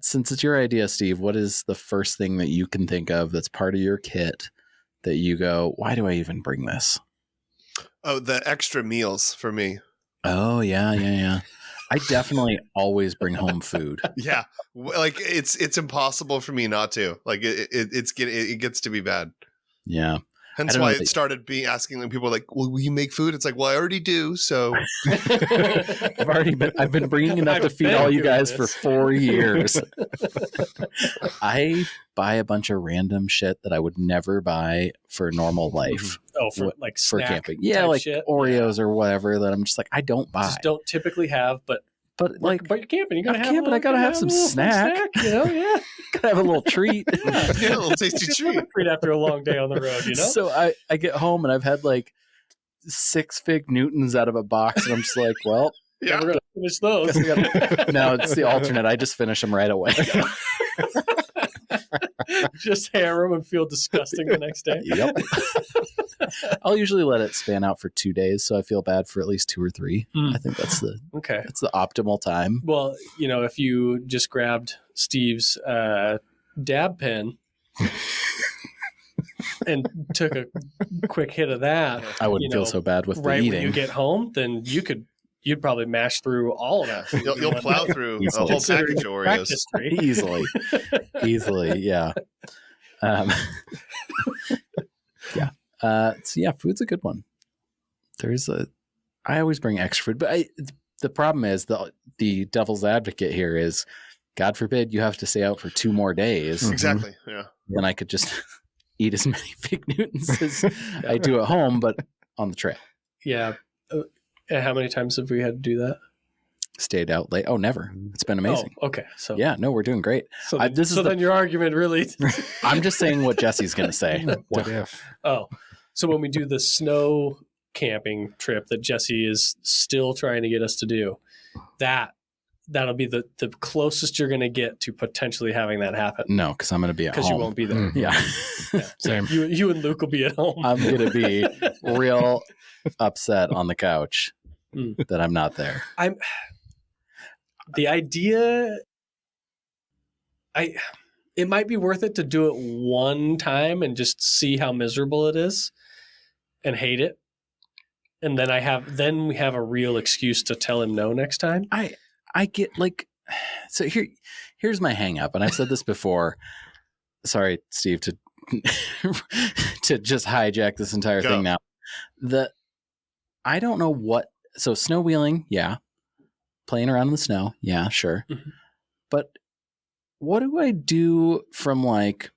S2: Since it's your idea, Steve, what is the first thing that you can think of that's part of your kit that you go, why do I even bring this?
S3: Oh, the extra meals for me.
S2: Oh, yeah. I definitely always bring home food.
S3: Yeah, like it's impossible for me not to. Like it gets to be bad.
S2: Yeah.
S3: Hence
S2: don't
S3: why
S2: know
S3: it
S2: that-
S3: started being asking like people like, well, will you make food? It's like, well, I already do. So
S2: I've been bringing enough to
S4: I've
S2: feed
S4: been
S2: all you
S4: doing
S2: guys for
S4: this.
S2: 4 years. I buy a bunch of random shit that I would never buy for normal life
S4: for like
S2: for
S4: snack
S2: camping. Yeah,
S4: type
S2: like
S4: shit.
S2: Oreos or whatever that I'm just like, I don't buy.
S4: Just don't typically have, but
S2: But
S4: you're camping. You gotta
S2: I'm
S4: have.
S2: camping, I gotta have some
S4: a little fun
S2: snack.
S4: You know, yeah.
S2: gotta have a little treat.
S3: yeah, a little tasty treat.
S4: Treat after a long day on the road. You know.
S2: So I get home and I've had like 6 Fig Newtons out of a box, and I'm just like, well,
S3: Yeah,
S4: We're gonna finish those.
S2: no, it's the alternate. I just finish them right away.
S4: Just hammer them and feel disgusting the next day.
S2: Yep. I'll usually let it span out for 2 days, so I feel bad for at least 2 or 3.
S4: Hmm.
S2: I think that's the
S4: Okay.
S2: optimal time.
S4: Well, if you just grabbed Steve's dab pen and took a quick hit of that,
S2: I wouldn't feel so bad with the
S4: right when you
S2: eating.
S4: get home, then you'd probably mash through all of that. food
S3: you'll
S4: in one
S3: plow
S4: day.
S3: through a
S2: Easily.
S3: whole
S4: Considering
S3: package of Oreos.
S4: practice tree.
S2: easily, yeah. So yeah, food's a good one. I always bring extra food, but the problem is the devil's advocate here is God forbid you have to stay out for 2 more days.
S1: Mhm.
S3: Exactly. Yeah.
S2: Then I could just eat as many Fig Newtons as I do at home, but on the trail.
S4: Yeah. And how many times have we had to do that?
S2: Stayed out late. Oh, never. It's been amazing.
S4: Oh, okay. So
S2: Yeah, no, we're doing great.
S4: So then,
S2: this is
S4: then your argument really.
S2: I'm just saying what Jesse's going to say.
S1: What if?
S4: Oh, so when we do the snow camping trip that Jesse is still trying to get us to do, that'll be the closest you're going to get to potentially having that happen.
S2: No, because I'm going to be at home.
S4: Because you won't be there.
S1: Mhm.
S2: Yeah.
S1: Same.
S4: You and Luke will be at home.
S2: I'm going to be real upset on the couch
S4: Mm.
S2: that I'm not there.
S4: The idea, it might be worth it to do it one time and just see how miserable it is and hate it. And then we have a real excuse to tell him no next time.
S2: I get like, so here's my hang up. And I've said this before. Sorry, Steve, to just hijack this entire thing now. I don't know so snow wheeling. Yeah. Playing around in the snow. Yeah, sure.
S4: Mm-hmm.
S2: But what do I do from like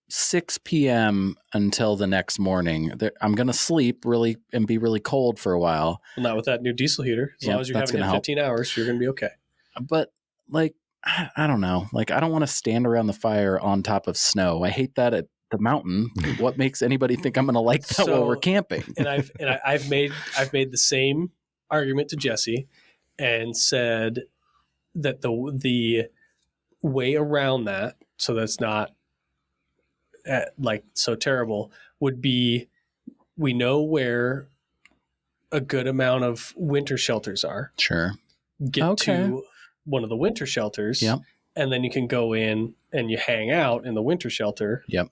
S2: 6 p.m. until the next morning? I'm going to sleep and be really cold for a while.
S4: Well, not with that new diesel heater. As long as you're having it 15 hours, you're going to be okay.
S2: But like, I don't know. Like, I don't want to stand around the fire on top of snow. I hate that at the mountain. What makes anybody think I'm going to like that while we're camping?
S4: And I've made the same argument to Jesse and said that the way around that, so that's not like so terrible, would be we know where a good amount of winter shelters are.
S2: Sure.
S4: Get to one of the winter shelters.
S2: Yep.
S4: And then you can go in and you hang out in the winter shelter.
S2: Yep.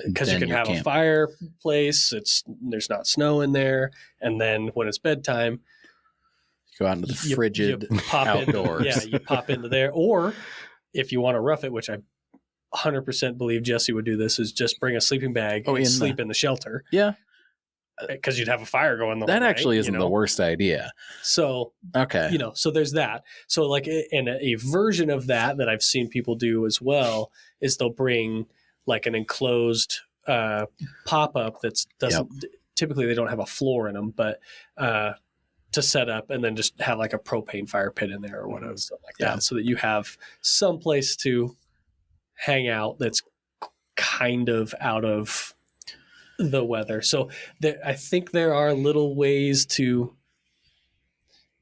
S4: Because you can have a fireplace. There's not snow in there. And then when it's bedtime,
S2: go out into the frigid
S4: you pop
S2: outdoors.
S4: You pop into there. Or if you want to rough it, which I 100% believe Jesse would do this, is just bring a sleeping bag and sleep in the shelter.
S2: Yeah.
S4: Because you'd have a fire going the
S2: That
S4: whole
S2: actually
S4: night,
S2: isn't the worst idea.
S4: So,
S2: okay.
S4: So there's that. So like in a version of that I've seen people do as well is they'll bring like an enclosed pop-up typically they don't have a floor in them, but to set up and then just have like a propane fire pit in there or whatever, stuff like that, so that you have some place to hang out that's kind of out of the weather. So I think there are little ways to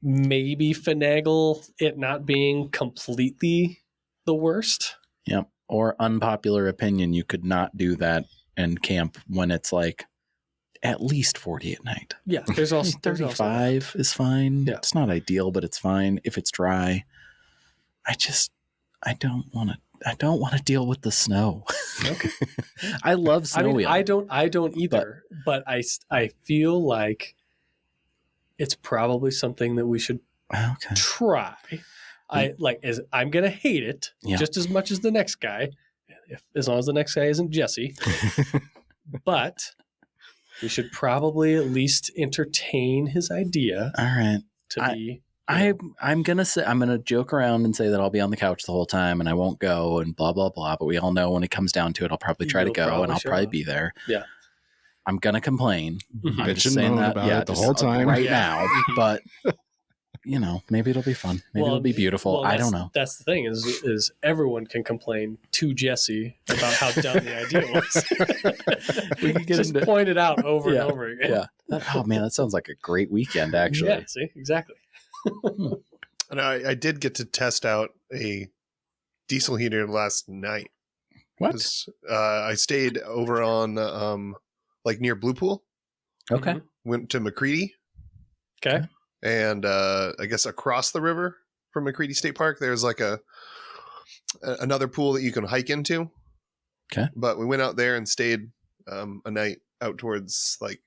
S4: maybe finagle it not being completely the worst.
S2: Yep. Or unpopular opinion, you could not do that and camp when it's like at least 40 at night.
S4: Yeah, there's also
S2: 35 is fine.
S4: Yeah.
S2: It's not ideal, but it's fine if it's dry. I don't want to deal with the snow. Okay. I love snow wheeling.
S4: I don't either, but I feel like it's probably something that we should try. I'm going to hate it just as much as the next guy, as long as the next guy isn't Jesse. But we should probably at least entertain his idea.
S2: All right. I'm gonna joke around and say that I'll be on the couch the whole time and I won't go and blah blah blah. But we all know when it comes down to it, I'll probably try to go and I'll probably be there.
S4: Yeah.
S2: I'm gonna complain.
S4: Mm-hmm.
S2: I'm just saying that
S1: the whole time
S2: right now. But maybe it'll be fun. Maybe it'll be beautiful. I don't know.
S4: That's the thing is everyone can complain to Jesse about how dumb the idea was.
S2: We can get
S4: just point it out over and over again.
S2: Yeah. Oh man, that sounds like a great weekend. Actually.
S4: Yeah. See, exactly.
S3: And I did get to test out a diesel heater last night.
S2: What?
S3: I stayed over on like near Blue Pool.
S2: Okay.
S4: Mm-hmm.
S3: Went to McCready.
S4: Okay.
S3: And I guess across the river from McCready State Park, there's like another pool that you can hike into.
S2: Okay.
S3: But we went out there and stayed a night out towards like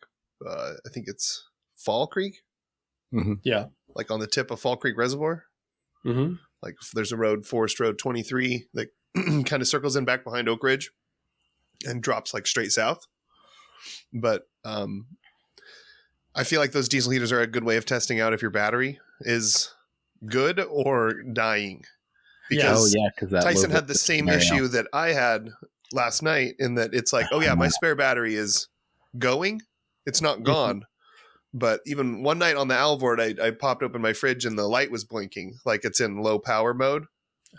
S3: I think it's Fall Creek.
S1: Mm-hmm.
S4: Yeah.
S3: Like on the tip of Fall Creek Reservoir.
S4: Mm-hmm.
S3: Like there's a road, Forest Road 23, that kind of circles in back behind Oak Ridge and drops like straight south. But I feel like those diesel heaters are a good way of testing out if your battery is good or dying. because
S2: because that
S3: Tyson
S2: low
S3: had the
S2: voltage
S3: same
S2: scenario.
S3: issue that I had last night in that it's like, oh yeah, my spare battery is going. It's not gone. But even one night on the Alvord, I popped open my fridge and the light was blinking like it's in low power mode.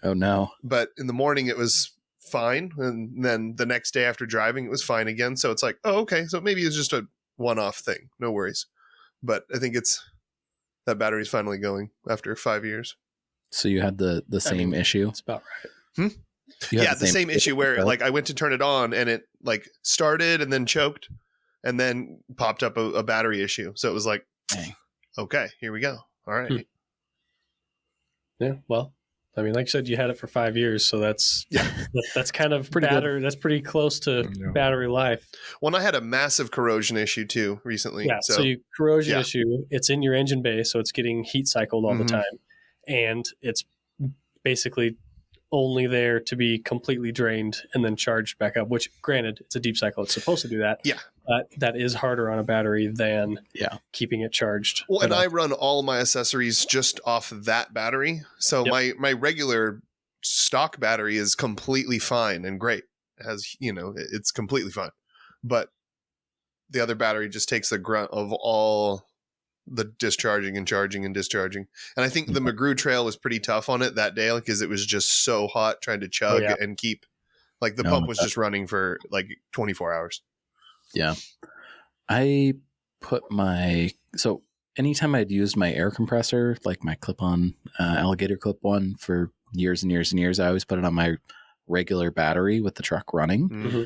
S2: Oh no!
S3: But in the morning it was fine, and then the next day after driving it was fine again. So it's like, oh okay, so maybe it's just a one-off thing. No worries. But I think it's that battery's finally going after 5 years.
S2: So you had the same issue.
S4: It's about right.
S2: You had
S3: Yeah, the same issue where
S2: right?
S3: like I went to turn it on and it like started and then choked and then popped up a battery issue. So it was like,
S2: Dang.
S3: okay, here we go. All right.
S4: Yeah. Well, I mean, like you said, you had it for 5 years, so that's that's kind of
S2: Pretty
S4: battery. That's pretty close to battery life.
S3: Well, and I had a massive corrosion issue too recently.
S4: Yeah. So you corrosion
S3: yeah.
S4: issue. It's in your engine bay, so it's getting heat cycled all the time, and it's basically only there to be completely drained and then charged back up. Which, granted, it's a deep cycle; it's supposed to do that.
S3: Yeah.
S4: But that is harder on a battery than keeping it charged.
S3: Well, and I run all my accessories just off that battery. So my regular stock battery is completely fine and great. It has, it's completely fine. But the other battery just takes the grunt of all the discharging and charging and discharging. And I think the McGrew Trail was pretty tough on it that day because it was just so hot trying to chug and keep, like the pump was just running for like 24 hours.
S2: Yeah. I put so anytime I'd used my air compressor, like my clip-on alligator clip one for years and years and years, I always put it on my regular battery with the truck running.
S3: Mm-hmm.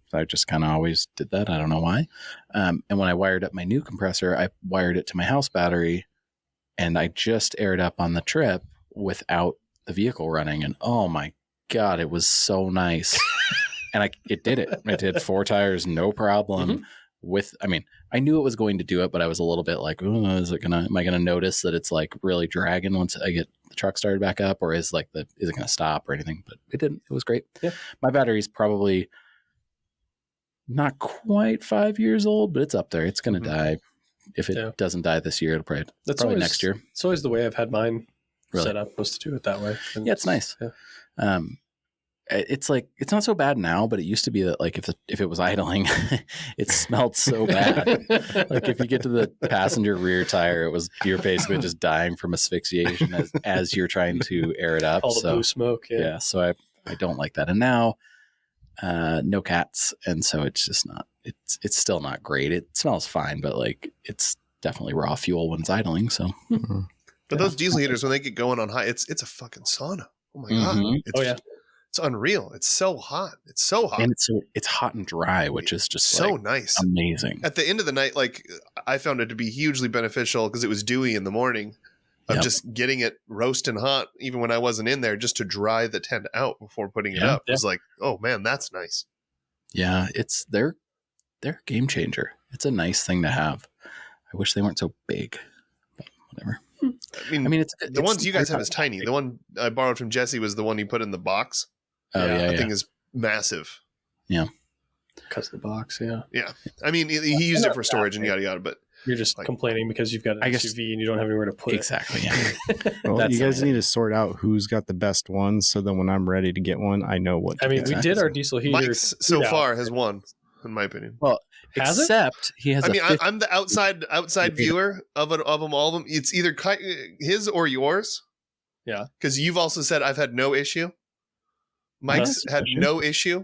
S2: So I just kind of always did that. I don't know why. And when I wired up my new compressor, I wired it to my house battery and I just aired up on the trip without the vehicle running. And oh my God, it was so nice. And it did it. It did 4 tires, no problem. I knew it was going to do it, but I was a little bit like, oh, am I going to notice that it's like really dragging once I get the truck started back up, or is it going to stop or anything? But it didn't. It was great. Yeah. My battery's probably not quite 5 years old, but it's up there. It's going to die. If it doesn't die this year, it'll probably next year.
S4: It's always the way I've had mine set up, was to do it that way. And
S2: yeah, it's nice. Yeah. It's like, it's not so bad now, but it used to be that like if it was idling, it smelled so bad. Like if you get to the passenger rear tire, you're basically just dying from asphyxiation as you're trying to air it up.
S4: All the blue smoke. Yeah.
S2: So I don't like that. And now, no cats. And so it's just not, it's still not great. It smells fine, but like it's definitely raw fuel when it's idling. So,
S3: but those diesel heaters, when they get going on high, it's a fucking sauna. Oh my God. It's unreal. It's so hot. It's so hot.
S2: And it's hot and dry, which is just
S3: so nice.
S2: Amazing.
S3: At the end of the night, like I found it to be hugely beneficial because it was dewy in the morning of just getting it roasting hot, even when I wasn't in there, just to dry the tent out before putting it up. It was like, oh man, that's nice.
S2: Yeah. They're a game changer. It's a nice thing to have. I wish they weren't so big, but whatever.
S3: I mean, the ones you guys have is tiny. The one I borrowed from Jesse was the one he put in the box.
S2: Oh, yeah.
S3: That thing is massive.
S2: Yeah.
S4: Because the box, yeah.
S3: Yeah. I mean, he used it for storage and yada, yada, but
S4: you're just complaining because you've got an SUV and you don't have anywhere to put
S2: it. Exactly, yeah.
S1: Well, you guys need to sort out who's got the best ones so then when I'm ready to get one, I know what to get.
S4: We did our diesel heater.
S3: Mike's so far has won, in my opinion.
S2: Well, except he has
S3: I'm the outside viewer of them, all of them. It's either his or yours.
S4: Yeah.
S3: Because you've also said I've had no issue. Mike's had no issue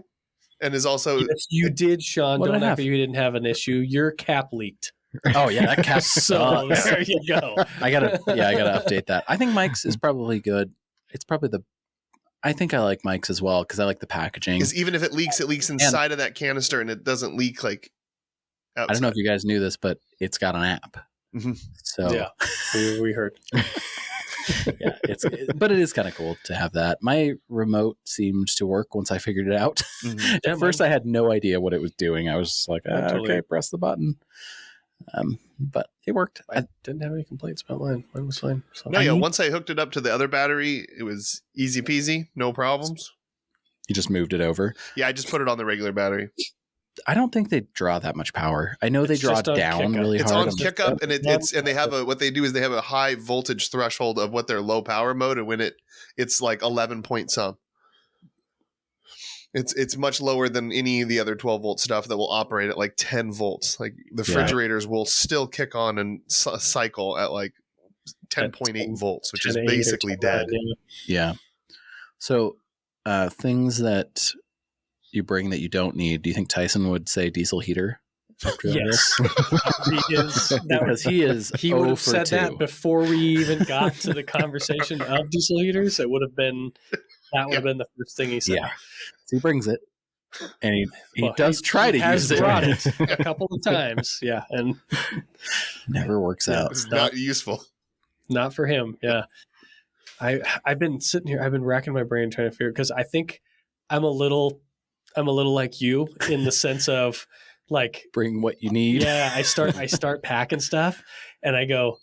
S3: and is also...
S4: Yes, you did, Sean. Don't act like you didn't have an issue. Your cap leaked.
S2: Oh, yeah, that cap
S4: so there you go.
S2: I gotta update that. I think Mike's is probably good. It's probably I think I like Mike's as well because I like the packaging.
S3: Because even if it leaks inside of that canister and it doesn't leak like outside.
S2: I don't know if you guys knew this, but it's got an app.
S3: Mm-hmm.
S2: So
S4: yeah, we heard.
S2: Yeah, but it is kind of cool to have that. My remote seemed to work once I figured it out. Mm-hmm. At first, I had no idea what it was doing. I was just like, okay, press the button. But it worked.
S4: I didn't have any complaints about mine. Mine was fine. So.
S3: No, once I hooked it up to the other battery, it was easy peasy, no problems.
S2: You just moved it over?
S3: Yeah, I just put it on the regular battery.
S2: I don't think they draw that much power. I know they
S4: It's
S2: draw
S4: just on
S2: down
S4: kick-up.
S2: really
S3: It's
S2: hard.
S3: on kick up, and and they have what they do is they have a high voltage threshold of what their low power mode, and when it's like 11 point some. It's much lower than any of the other 12 volt stuff that will operate at like 10 volts. Like the refrigerators will still kick on and cycle at like 10.8 volts, which is basically dead.
S2: Yeah. So things that you bring that you don't need. Do you think Tyson would say diesel heater?
S4: Yes.
S2: He
S4: would have said that before we even got to the conversation of diesel heaters. That would have been the first thing he said.
S2: Yeah. So he brings it, and he does try to use it.
S4: Brought it a couple of times, yeah, and
S2: never works out.
S3: It's not useful.
S4: Not for him. Yeah, I've been sitting here. I've been racking my brain trying to figure, because I think I'm a little like you in the sense of like,
S2: bring what you need.
S4: Yeah, I start packing stuff, and I go,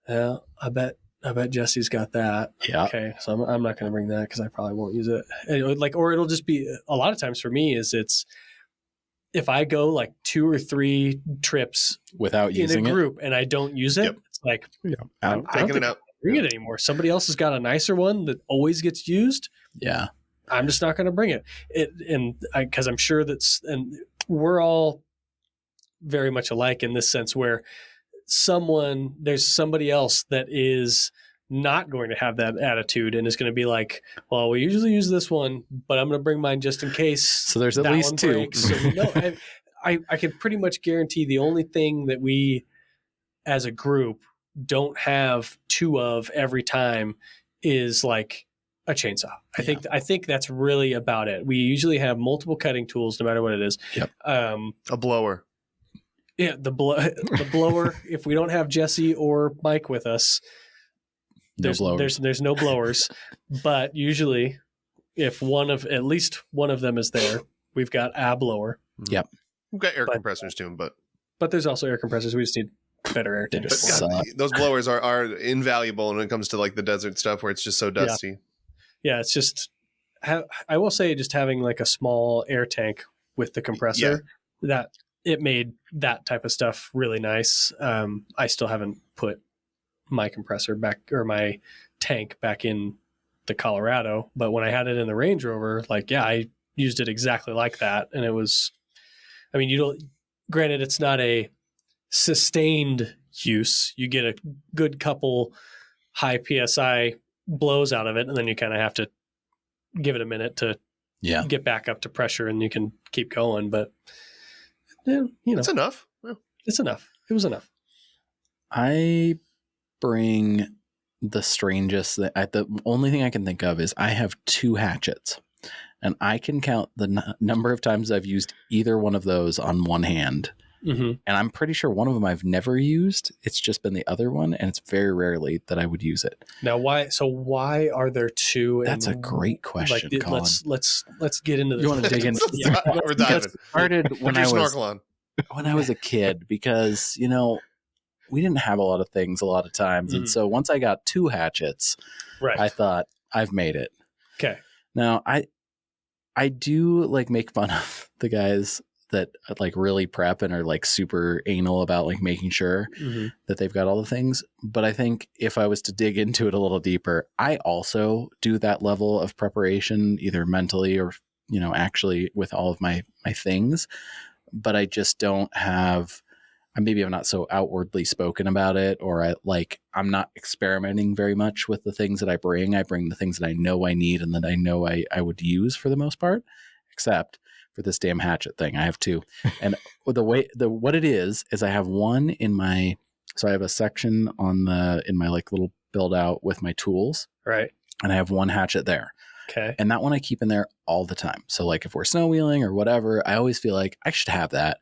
S4: well, I bet Jesse's got that.
S2: Yeah.
S4: Okay, so I'm not going to bring that because I probably won't use it. Or it'll just be, a lot of times for me is it's, if I go like 2 or 3 trips
S2: without using
S4: in a group and I don't use it, it's like,
S3: I'm taking it out.
S4: Bring it anymore. Somebody else has got a nicer one that always gets used.
S2: Yeah.
S4: I'm just not going to bring it. Because I'm sure and we're all very much alike in this sense where there's somebody else that is not going to have that attitude and is going to be like, well, we usually use this one, but I'm going to bring mine just in case.
S2: So there's at least 2.
S4: Breaks. So I can pretty much guarantee the only thing that we as a group don't have 2 of every time is like a chainsaw. I think that's really about it. We usually have multiple cutting tools, no matter what it is.
S2: Yep.
S3: A blower.
S4: Yeah, the blower. If we don't have Jesse or Mike with us, there's no blowers. But usually, if at least one of them is there, we've got a blower.
S2: Yep.
S3: We've got air compressors too,
S4: but there's also air compressors. We just need better air tanks.
S3: Those blowers are invaluable when it comes to like the desert stuff where it's just so dusty.
S4: Yeah, it's just. I will say, just having like a small air tank with the compressor that. It made that type of stuff really nice. I still haven't put my compressor back or my tank back in the Colorado, but when I had it in the Range Rover, I used it exactly like that. And it was, granted, it's not a sustained use. You get a good couple high PSI blows out of it, and then you kind of have to give it a minute to get back up to pressure, and you can keep going. But it's
S3: enough. Yeah.
S4: It's enough. It was enough.
S2: I bring the strangest. The only thing I can think of is I have 2 hatchets, and I can count the number of times I've used either one of those on one hand. Mm-hmm. And I'm pretty sure one of them I've never used. It's just been the other one, and it's very rarely that I would use it.
S4: Now, why? So why are there 2?
S2: That's a great question, Colin.
S4: Let's get into this.
S2: You want to dig in?
S3: We're diving.
S2: Started when I was a kid, because we didn't have a lot of things a lot of times, and so once I got 2 hatchets, I thought I've made it.
S4: Okay.
S2: Now I do make fun of the guys that really prep and are super anal about making sure that they've got all the things. But I think if I was to dig into it a little deeper, I also do that level of preparation, either mentally or, actually with all of my things. But I just don't have, maybe I'm not so outwardly spoken about it, or I'm not experimenting very much with the things that I bring. I bring the things that I know I need and that I know I would use for the most part, except for this damn hatchet thing. I have 2. And what it is I have one so I have a section in my little build out with my tools.
S4: Right.
S2: And I have one hatchet there.
S4: Okay.
S2: And that one I keep in there all the time. So if we're snow wheeling or whatever, I always feel like I should have that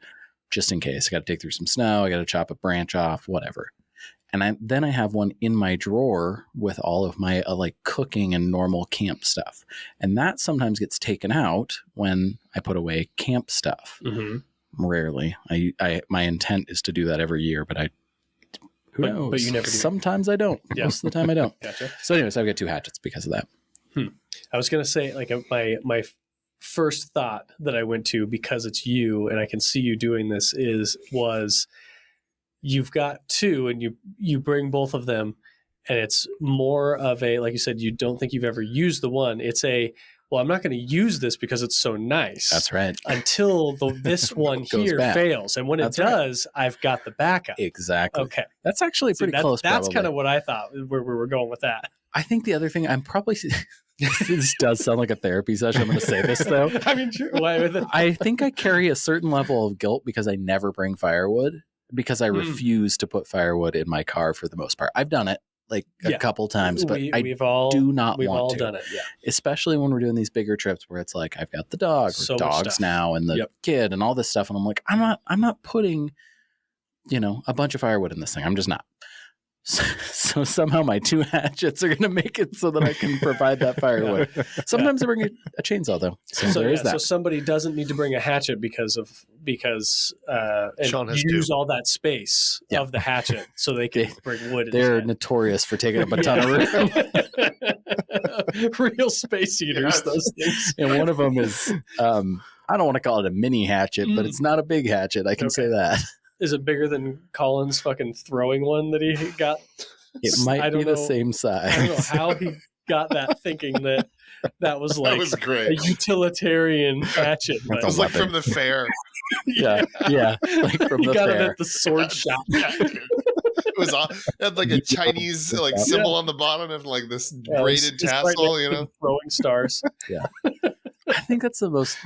S2: just in case. I got to take through some snow. I got to chop a branch off, whatever. And then I have one in my drawer with all of my cooking and normal camp stuff. And that sometimes gets taken out when I put away camp stuff. Mm-hmm. Rarely. My intent is to do that every year, but who knows?
S4: But you never do.
S2: Sometimes I don't. Yeah. Most of the time I don't.
S4: Gotcha.
S2: So anyways, I've got 2 hatchets because of that.
S4: I was going to say my first thought that I went to, because it's you and I can see you doing this, was you've got two and you bring both of them, and it's more of a, like you said, you don't think you've ever used the one. It's well, I'm not going to use this because it's so nice.
S2: That's right.
S4: Until this one here
S2: bad.
S4: fails. And when it does, I've got the backup.
S2: Exactly.
S4: Okay.
S2: That's actually pretty close.
S4: That's kind of what I thought where we were going with that.
S2: I think the other thing, I'm probably, this does sound like a therapy session. I'm going to say this though.
S4: I mean, true. Why with it?
S2: I think I carry a certain level of guilt because I never bring firewood, because I refuse to put firewood in my car for the most part. I've done it like a couple times, but
S4: we've all
S2: want to.
S4: done it. Yeah.
S2: Especially when we're doing these bigger trips where it's like, I've got the dog,
S4: So
S2: or
S4: much
S2: dogs
S4: stuff.
S2: now, and the kid and all this stuff. And I'm like, I'm not putting, a bunch of firewood in this thing. I'm just not. So somehow my 2 hatchets are going to make it so that I can provide that firewood. Sometimes I bring a chainsaw though. So there is that.
S4: So somebody doesn't need to bring a hatchet because and
S3: Sean has
S4: use
S3: two.
S4: all that space of the hatchet so they can bring wood.
S2: They're
S4: instead.
S2: notorious for taking up a ton of room.
S4: Real space eaters, those things.
S2: And one of them is, I don't want to call it a mini hatchet, but it's not a big hatchet. I can say that.
S4: Is it bigger than Colin's fucking throwing one that he got?
S2: It might be the same size.
S4: I don't know how he got that thinking that was like
S3: That was great.
S4: a utilitarian hatchet. But
S3: It was like from the fair.
S2: Yeah, like from
S4: he
S2: the
S4: got
S2: fair.
S4: it at the sword shop.
S3: Yeah, dude. It was all, it had like a Chinese like symbol on the bottom and like this braided
S4: It's right
S3: tassel,
S4: next to throwing stars.
S2: I think that's the most.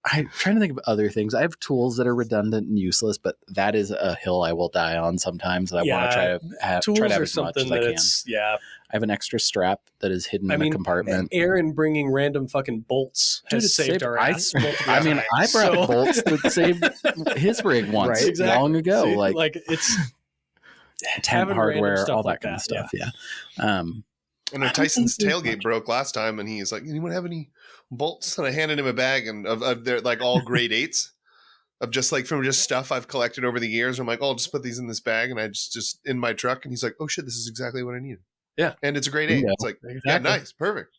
S2: I'm trying to think of other things. I have tools that are redundant and useless, but that is a hill I will die on sometimes. And I want to try to have
S4: Tools
S2: try to have
S4: are
S2: as much
S4: something
S2: as I
S4: that
S2: can.
S4: it's
S2: I have an extra strap that is hidden in a compartment.
S4: Aaron bringing random fucking bolts
S2: Dude,
S4: has
S2: it
S4: saved our ass. multiple
S2: I mean,
S4: times.
S2: I brought
S4: So-
S2: bolts that saved his rig once,
S4: Right, exactly.
S2: long ago.
S4: See,
S2: like
S4: it's
S2: tent
S4: having random
S2: hardware,
S4: stuff
S2: all that
S4: like
S2: kind of
S4: that,
S2: stuff. Yeah.
S3: And Tyson's tailgate broke last time, and he's like, "Anyone have any bolts?" And I handed him a bag and of their like all grade 8s of just like from just stuff I've collected over the years. I'm like, "Oh, I'll just put these in this bag," and I just in my truck. And he's like, "Oh shit, this is exactly what I needed."
S2: Yeah,
S3: and it's a grade 8.
S2: Yeah.
S3: It's like, yeah, nice, perfect.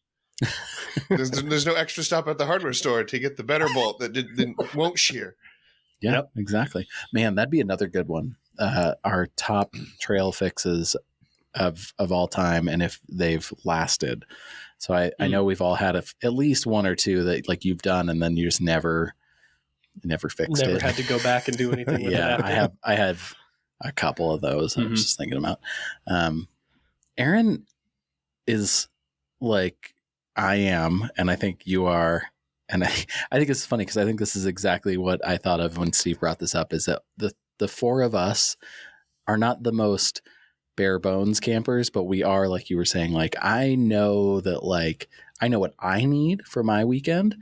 S3: there's no extra stop at the hardware store to get the better bolt that won't shear.
S2: Yeah, exactly. Man, that'd be another good one. Our top trail fixes of all time, and if they've lasted. So I know we've all had at least one or two that like you've done, and then you just never fixed it.
S4: never had to go back and do anything with it.
S2: Yeah,
S4: After.
S2: I have a couple of those. I was just thinking about. Aaron is like I am, and I think you are. And I think it's funny because I think this is exactly what I thought of when Steve brought this up, is that the 4 of us are not the most bare bones campers, but we are, like you were saying, like, I know that, like, I know what I need for my weekend,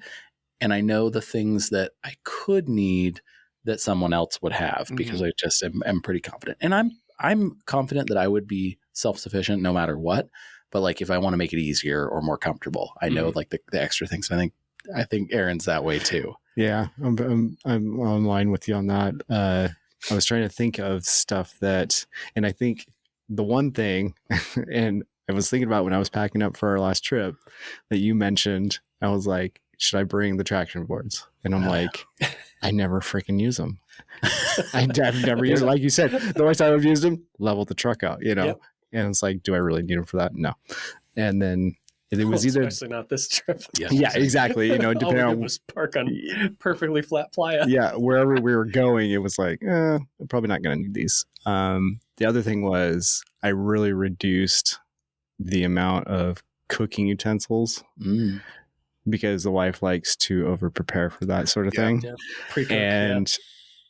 S2: and I know the things that I could need that someone else would have, because I just am pretty confident. And I'm confident that I would be self-sufficient no matter what. But like, if I want to make it easier or more comfortable, I know like the extra things. And I think Aaron's that way too.
S1: Yeah, I'm on line with you on that. I was trying to think of stuff that, and I think the one thing, and I was thinking about when I was packing up for our last trip that you mentioned, I was like, should I bring the traction boards? And I'm like, I never freaking use them. I've never used them. Like you said, the only time I've used them, level the truck out,
S4: Yep.
S1: And it's like, do I really need them for that? No. And then it was either,
S4: especially not this trip.
S1: yeah, exactly.
S4: All we
S1: Depending
S4: did
S1: on
S4: was park on perfectly flat playa.
S1: yeah, wherever we were going, it was like, I'm probably not going to need these. The other thing was I really reduced the amount of cooking utensils because the wife likes to over prepare for that sort of thing.
S4: Yeah. Pre-cooked,
S1: And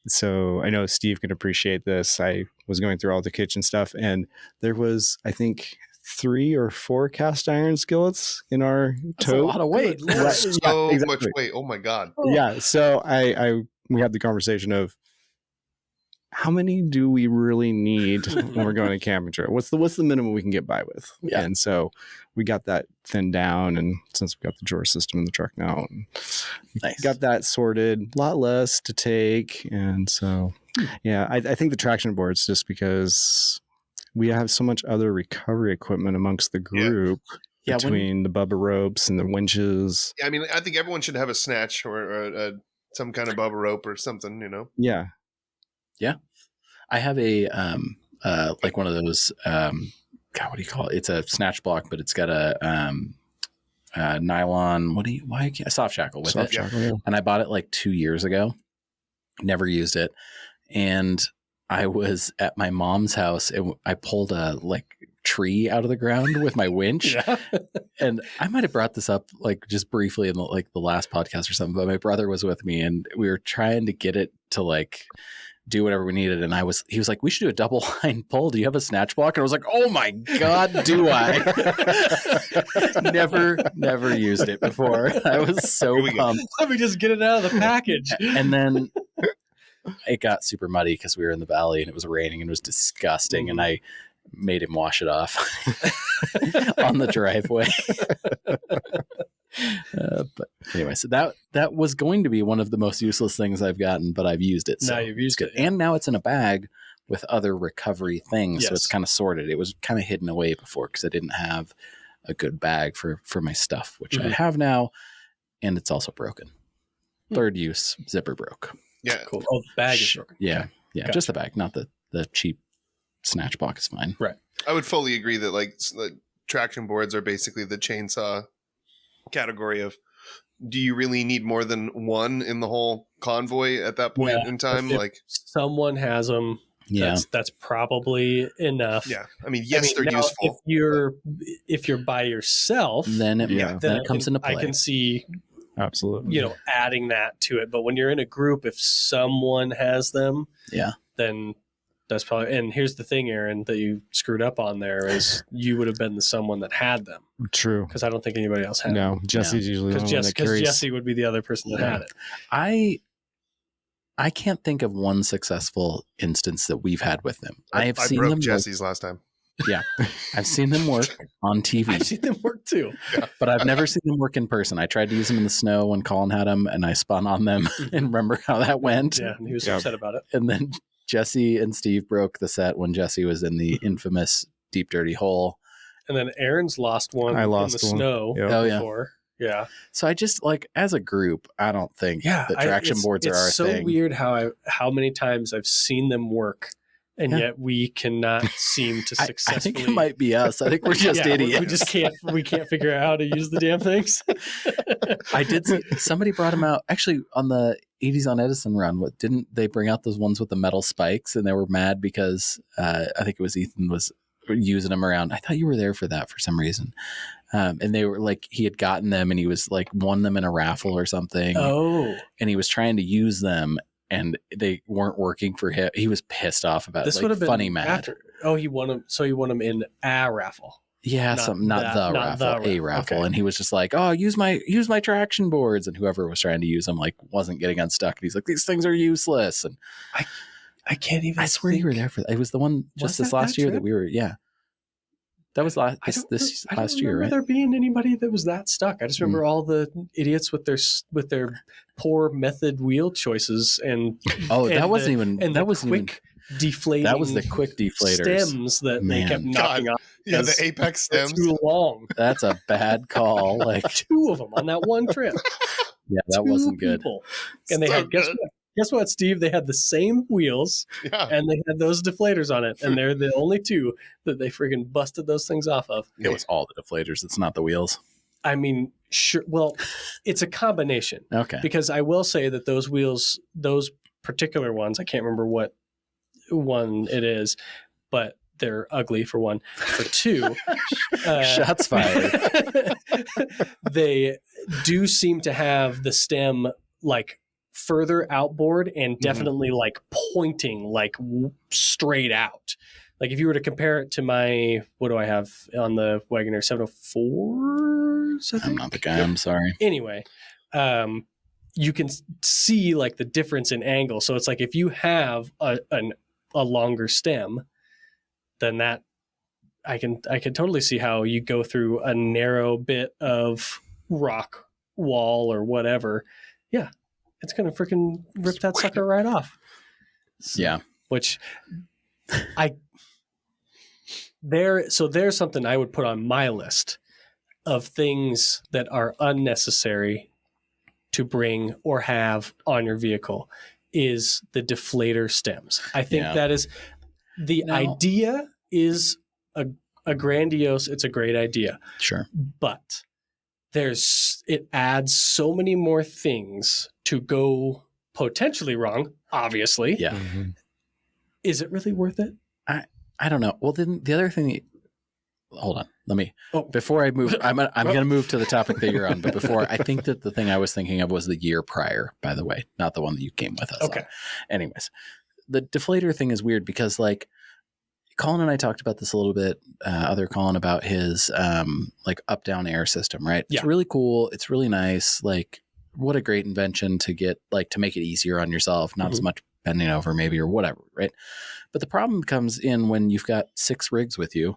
S1: so I know Steve can appreciate this. I was going through all the kitchen stuff, and there was, I think, 3 or 4 cast iron skillets in our
S2: That's a
S1: tote.
S2: lot of weight.
S1: Right.
S3: So
S1: Yeah, exactly.
S3: much weight. Oh my god.
S1: Yeah. So we had the conversation of how many do we really need when we're going to camping trip? What's the minimum we can get by with?
S4: Yeah.
S1: And so we got that thinned down, and since we got the drawer system in the truck now,
S2: Nice.
S1: got that sorted, a lot less to take. And so, yeah, I think the traction boards, just because we have so much other recovery equipment amongst the group.
S2: Yeah,
S1: between the Bubba ropes and the winches.
S3: Yeah, I mean, I think everyone should have a snatch or some kind of Bubba rope or something, you know?
S1: Yeah.
S2: I have a like one of those God, what do you call it? It's a snatch block, but it's got a nylon. A soft shackle with
S1: Soft
S2: it.
S1: shackle, yeah.
S2: And I bought it like 2 years ago. Never used it, and I was at my mom's house and I pulled a tree out of the ground with my winch.
S4: Yeah.
S2: And I might have brought this up like just briefly in the last podcast or something, but my brother was with me and we were trying to get it to like do whatever we needed. And he was like, we should do a double line pull. Do you have a snatch block? And I was like, oh my God, do I? never used it before. I was so pumped.
S4: Let me just get it out of the package.
S2: And then it got super muddy because we were in the valley and it was raining and it was disgusting. And I made him wash it off on the driveway. But anyway, so that was going to be one of the most useless things I've gotten, but I've used it. So
S4: now you've used it.
S2: And now it's in a bag with other recovery things.
S4: Yes.
S2: So it's kind of sorted. It was kind of hidden away before because I didn't have a good bag for my stuff, which I have now. And it's also broken. Third use, zipper broke.
S3: Yeah.
S4: Cool. Oh, the bag is broken.
S2: Yeah.
S4: Gotcha.
S2: Just the bag, not the cheap snatch block is fine.
S4: Right.
S3: I would fully agree that like traction boards are basically the chainsaw category of, do you really need more than one in the whole convoy at that point in time?
S4: If
S3: like
S4: someone has them.
S2: Yeah.
S4: That's probably enough.
S3: yeah. I mean, yes, they're
S4: now,
S3: useful.
S4: If you're by yourself,
S2: Then it comes into play.
S4: I can see,
S1: Absolutely.
S4: adding that to it. But when you're in a group, if someone has them, then that's probably. And here's the thing, Aaron, that you screwed up on there is you would have been the someone that had them.
S1: True.
S4: Because I don't think anybody else had them.
S1: No, Jesse's usually the one that carries.
S4: Jesse would be the other person that had it.
S2: I can't think of one successful instance that we've had with them.
S3: I
S2: seen
S3: broke
S2: them
S3: Jesse's last time.
S2: Yeah, I've seen them work on TV.
S4: I've seen them work too.
S2: But I've never seen them work in person. I tried to use them in the snow when Colin had them, and I spun on them. And remember how that went?
S4: Yeah, and he was upset about it.
S2: And then Jesse and Steve broke the set when Jesse was in the infamous deep dirty hole.
S4: And then Aaron's lost one
S1: I lost
S4: in the
S1: one.
S4: snow
S1: Yep.
S2: Oh, yeah.
S4: before. Yeah.
S2: So I just as a group, I don't think that traction boards are our
S4: thing. It's so weird how many times I've seen them work, and yet we cannot seem to successfully.
S2: I think it might be us. I think we're just idiots.
S4: We just can't figure out how to use the damn things.
S2: I did see somebody brought them out actually on the 80s on Edison run. What didn't they bring out those ones with the metal spikes? And they were mad because I think it was Ethan was using them around. I thought you were there for that for some reason. And they were like, he had gotten them and he was like won them in a raffle or something.
S4: Oh,
S2: and he was trying to use them and they weren't working for him. He was pissed off about
S4: this
S2: it.
S4: would have been
S2: funny mad.
S4: after. Oh, he won them. So he won them in a raffle.
S2: Yeah, not the raffle. Okay. And he was just like, oh, use my traction boards. And whoever was trying to use them like wasn't getting unstuck. And he's like, these things are useless. And
S4: I can't even.
S2: I swear you were there for that. It was the one just this last year that we were. Yeah, that was last year, right?
S4: I don't remember there being anybody that was that stuck. I just remember all the idiots with their poor method wheel choices and
S2: that wasn't even
S4: deflating.
S2: That was the quick deflators
S4: stems that they kept knocking off.
S3: Yeah, the apex stems
S4: too long.
S2: That's a bad call. Like
S4: 2 of them on that one trip.
S2: Yeah, that wasn't good.
S4: And they had guess what, Steve? They had the same wheels, and they had those deflators on it, and they're the only 2 that they friggin' busted those things off of.
S2: It was all the deflators. It's not the wheels.
S4: I mean, sure. Well, it's a combination.
S2: Okay.
S4: Because I will say that those wheels, those particular ones, I can't remember what one it is, but they're ugly for one. For 2,
S2: shots fired.
S4: They do seem to have the stem like further outboard and definitely like pointing like straight out. Like if you were to compare it to my, what do I have on the Wagoner 704s?
S2: I'm not the guy. I'm sorry.
S4: Anyway, you can see like the difference in angle. So it's like if you have a longer stem, then that I can totally see how you go through a narrow bit of rock wall or whatever. Yeah, it's gonna freaking rip that sucker right off.
S2: Yeah,
S4: which there's something I would put on my list of things that are unnecessary to bring or have on your vehicle is the deflator stems. I think that is the idea is a grandiose, it's a great idea.
S2: Sure.
S4: But it adds so many more things to go potentially wrong, obviously.
S2: Yeah.
S1: Mm-hmm.
S4: Is it really worth it?
S2: I don't know. Well, then the other thing, hold on. Let me, before I move, I'm going to move to the topic that you're on. But before, I think that the thing I was thinking of was the year prior, by the way, not the one that you came with us
S4: Okay.
S2: on. Anyways, the deflator thing is weird because like Colin and I talked about this a little bit, other Colin, about his like up down air system, right?
S4: Yeah.
S2: It's really cool. It's really nice. Like what a great invention to get, like to make it easier on yourself, not as much bending over maybe or whatever, right? But the problem comes in when you've got 6 rigs with you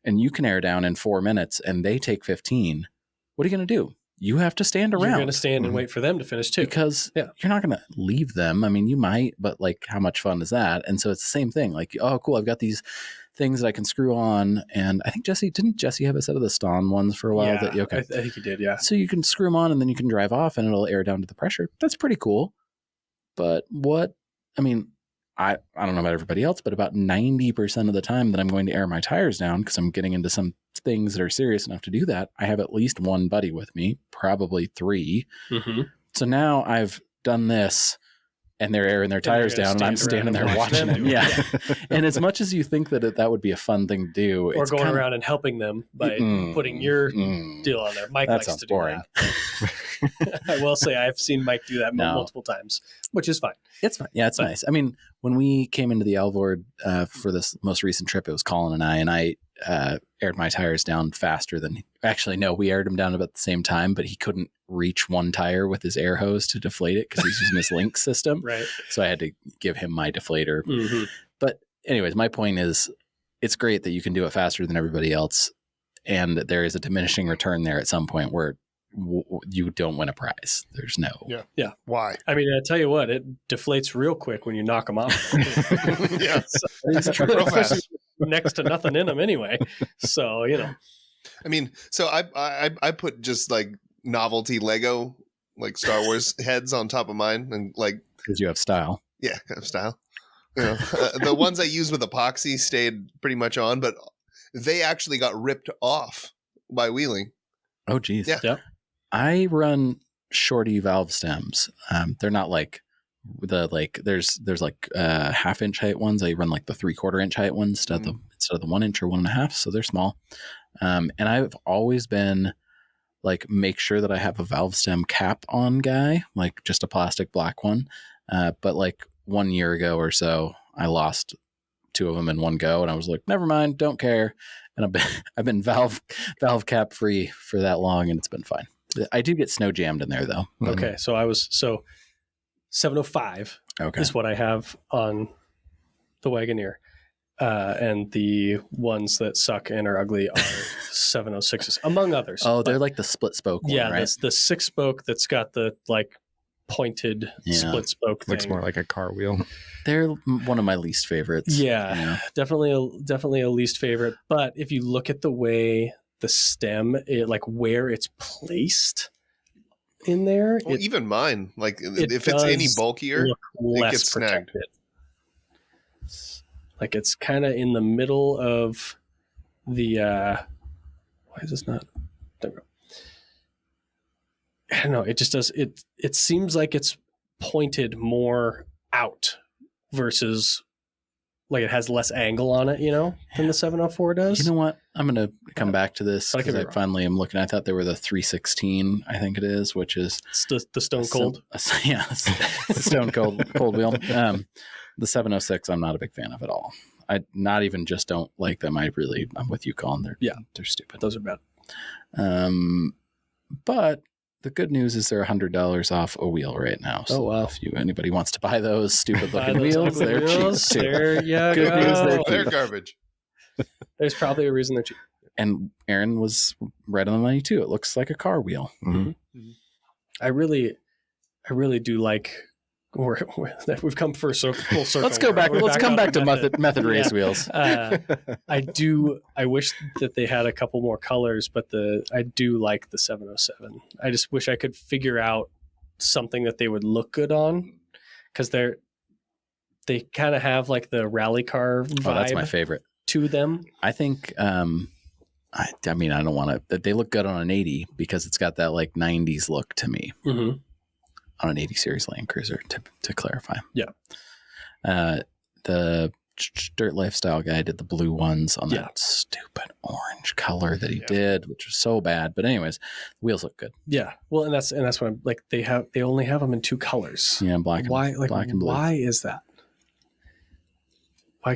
S2: and you can air down in 4 minutes and they take 15. What are you going to do? You have to stand around.
S4: You're going to stand and wait for them to finish too.
S2: Because you're not going to leave them. I mean, you might, but like how much fun is that? And so it's the same thing. Like, oh, cool. I've got these things that I can screw on. And I think didn't Jesse have a set of the Ston ones for a while?
S4: Yeah, I think he did. Yeah.
S2: So you can screw them on and then you can drive off and it'll air down to the pressure. That's pretty cool. But I don't know about everybody else, but about 90% of the time that I'm going to air my tires down, because I'm getting into some things that are serious enough to do that, I have at least one buddy with me, probably 3.
S4: Mm-hmm.
S2: So now I've done this and they're airing their tires down and I'm standing there watching them. Yeah. And as much as you think that that would be a fun thing to do,
S4: or going around and helping them by putting your deal on there. Mike likes to do
S2: boring.
S4: that. I will say I've seen Mike do that multiple times, which is fine.
S2: It's fine. Yeah, it's nice. I mean, when we came into the Alvord for this most recent trip, it was Colin and I aired my tires down faster than we aired them down about the same time, but he couldn't reach one tire with his air hose to deflate it because he's using his Link system.
S4: Right.
S2: So I had to give him my deflator.
S4: Mm-hmm.
S2: But anyways, my point is it's great that you can do it faster than everybody else. And there is a diminishing return there at some point where you don't win a prize. There's no.
S3: Yeah. Why?
S4: I mean, I tell you what, it deflates real quick when you knock them off.
S3: Yeah.
S4: It's real fast. Next to nothing in them anyway. So,
S3: I mean, so I put just like novelty Lego, like Star Wars heads on top of mine, and like
S2: because you have style.
S3: Yeah, kind of style. The ones I used with epoxy stayed pretty much on, but they actually got ripped off by wheeling.
S2: Oh, geez.
S3: Yeah.
S4: Yep.
S2: I run shorty valve stems. They're not like there's like 1/2 inch height ones. I run like the 3/4 inch height ones instead of the 1 inch or 1.5. So they're small. And I've always been like, make sure that I have a valve stem cap on guy, like just a plastic black one. But like 1 year ago or so, I lost 2 of them in one go, and I was like, never mind, don't care. And I've been valve cap free for that long, and it's been fine. I do get snow jammed in there though.
S4: Okay, so 705 is what I have on the Wagoneer, and the ones that suck and are ugly are 706s, among others.
S2: Oh, they're like the split spoke one,
S4: yeah,
S2: right?
S4: the 6 spoke that's got the like pointed split spoke thing.
S1: Looks more like a car wheel.
S2: They're one of my least favorites.
S4: Yeah. Definitely a least favorite. But if you look at the way the stem, like where it's placed in there,
S3: well, even mine, like if it's any bulkier, it gets snagged.
S4: Like it's kind of in the middle of the. Why is this not? There we go. I don't know. It just does. It seems like it's pointed more out versus like it has less angle on it, than the 704 does.
S2: You know what? I'm going to come back to this because I finally am looking. I thought they were the 316, I think it is, which is
S4: it's the Stone Cold.
S2: Yeah, it's the Stone Cold wheel. The 706, I'm not a big fan of at all. I not even just don't like them. I'm with you, Colin. They're stupid.
S4: Those are bad.
S2: But the good news is they're $100 off a wheel right now. So
S4: wow!
S2: If anybody wants to buy those stupid looking wheels, they're cheap too.
S4: There you
S2: good
S4: go.
S2: news,
S3: they're garbage.
S4: There's probably a reason they're cheap.
S2: And Aaron was right on the money too. It looks like a car wheel.
S1: Mm-hmm.
S4: I really do like we've come full circle.
S2: Let's go back.
S4: We're
S2: Let's come
S4: on
S2: back to method race wheels.
S4: I wish that they had a couple more colors, but I do like the 707. I just wish I could figure out something that they would look good on, because they kind of have like the rally car vibe
S2: That's my favorite
S4: to them.
S2: I think. I mean, I don't want to. They look good on an 80 because it's got that like 90s look to me.
S4: Mm-hmm.
S2: On an 80 series Land Cruiser, to clarify.
S4: Yeah.
S2: The Dirt Lifestyle guy did the blue ones on that stupid orange color that he did, which was so bad. But anyways, the wheels look good.
S4: Yeah. Well, and that's what I'm like. They only have them in two colors.
S2: Yeah, black and blue.
S4: Why is that? Why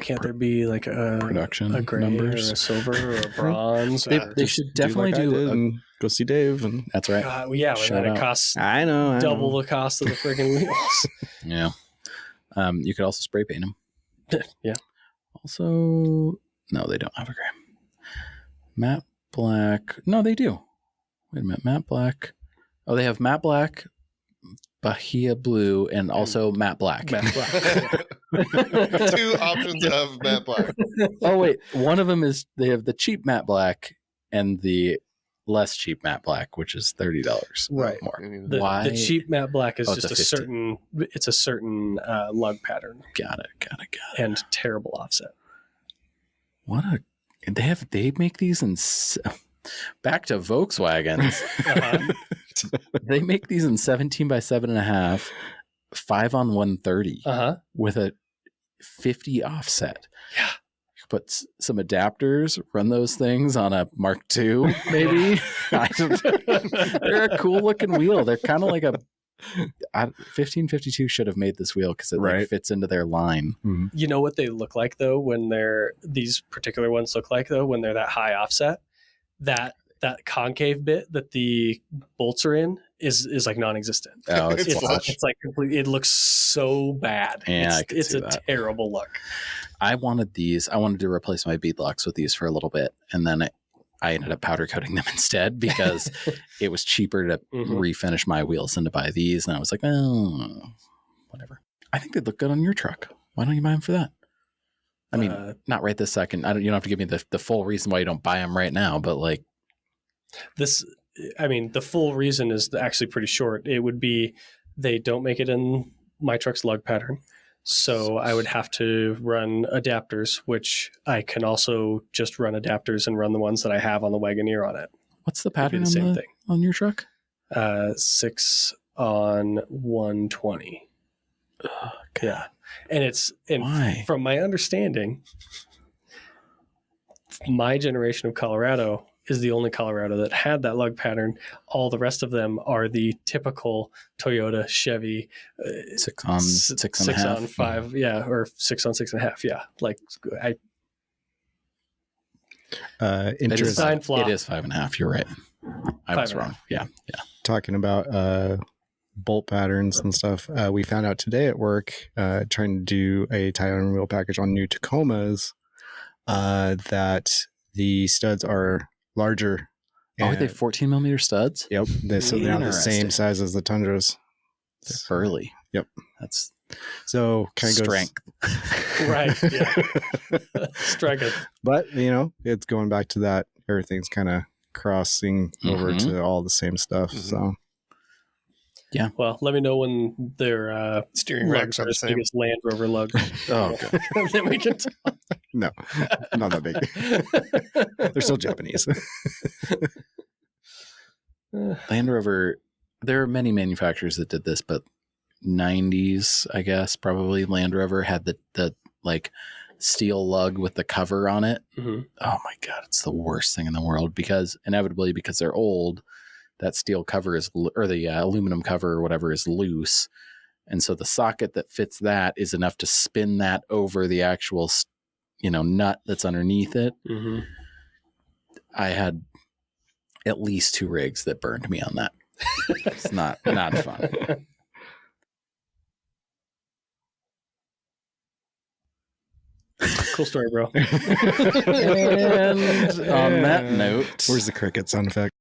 S4: can't there be like a
S2: production
S4: a gray
S2: numbers,
S4: or a silver or a bronze?
S2: They should definitely
S1: and go see Dave. And
S2: that's right.
S4: When it costs
S1: I know
S4: double the cost of the friggin' wheels.
S2: Yeah. You could also spray paint them.
S4: Yeah.
S2: Also, no, they don't have a gray. Matte black. No, they do. Wait a minute. Matte black. Oh, they have matte black, Bahia blue, and also matte black.
S4: Matte black.
S3: Two options of matte black.
S2: Oh wait, one of them is they have the cheap matte black and the less cheap matte black, which is $30
S4: right
S2: more.
S4: The cheap matte black is just
S2: it's
S4: a certain lug pattern.
S2: Got it.
S4: And terrible offset.
S2: They make these in back to Volkswagens. They make these in 17 by 7.5, 5 on 130 with a 50 offset.
S4: Yeah.
S2: Put some adapters, run those things on a Mark II, maybe. They're a cool looking wheel. They're kind of like 1552 should have made this wheel because it like fits into their line.
S1: Mm-hmm.
S4: You know what they look like though when these particular ones look like though when they're that high offset? That concave bit that the bolts are in is like non-existent.
S2: Oh, it's
S4: like completely. It looks so bad.
S2: Yeah,
S4: it's a terrible look.
S2: I wanted these. I wanted to replace my beadlocks with these for a little bit, and then I ended up powder coating them instead because it was cheaper to refinish my wheels than to buy these. And I was like, oh, whatever. I think they'd look good on your truck. Why don't you buy them for that? I mean, not right this second. You don't have to give me the full reason why you don't buy them right now, but like
S4: this. I mean, the full reason is actually pretty short. It would be they don't make it in my truck's lug pattern. So I would have to run adapters, which I can also just run adapters and run the ones that I have on the Wagoneer on it.
S2: What's the pattern on your truck?
S4: 6 on 120. Yeah. And
S2: why?
S4: From my understanding, my generation of Colorado is the only Colorado that had that lug pattern. All the rest of them are the typical Toyota, Chevy,
S2: 6 on 6
S4: on 5, or 6 on 6.5, Like
S2: it is
S4: design flaw.
S2: It is 5.5. You're right. I was wrong. Yeah.
S1: Talking about bolt patterns and stuff, we found out today at work, trying to do a tire and wheel package on new Tacomas, that the studs are larger.
S2: Are they 14 millimeter studs?
S1: Yep. So they're not the same size as the Tundras.
S2: They're burly.
S1: Yep.
S2: That's
S1: so kind of
S2: strength.
S4: Right. Yeah. Strength.
S1: But it's going back to that. Everything's kind of crossing over to all the same stuff. So.
S2: Yeah.
S4: Well, let me know when their
S3: steering racks are the same.
S4: Biggest Land Rover lug.
S1: Oh, okay.
S4: Then we can talk.
S1: No, not that big. They're still Japanese.
S2: Land Rover. There are many manufacturers that did this, but 90s, I guess, probably Land Rover had the like steel lug with the cover on it.
S4: Mm-hmm.
S2: Oh my God, it's the worst thing in the world because they're old. That steel cover or the aluminum cover or whatever is loose. And so the socket that fits that is enough to spin that over the actual, nut that's underneath it.
S4: Mm-hmm.
S2: I had at least 2 rigs that burned me on that. It's not fun.
S4: Cool story, bro.
S2: And on that note,
S1: where's the cricket sound effect?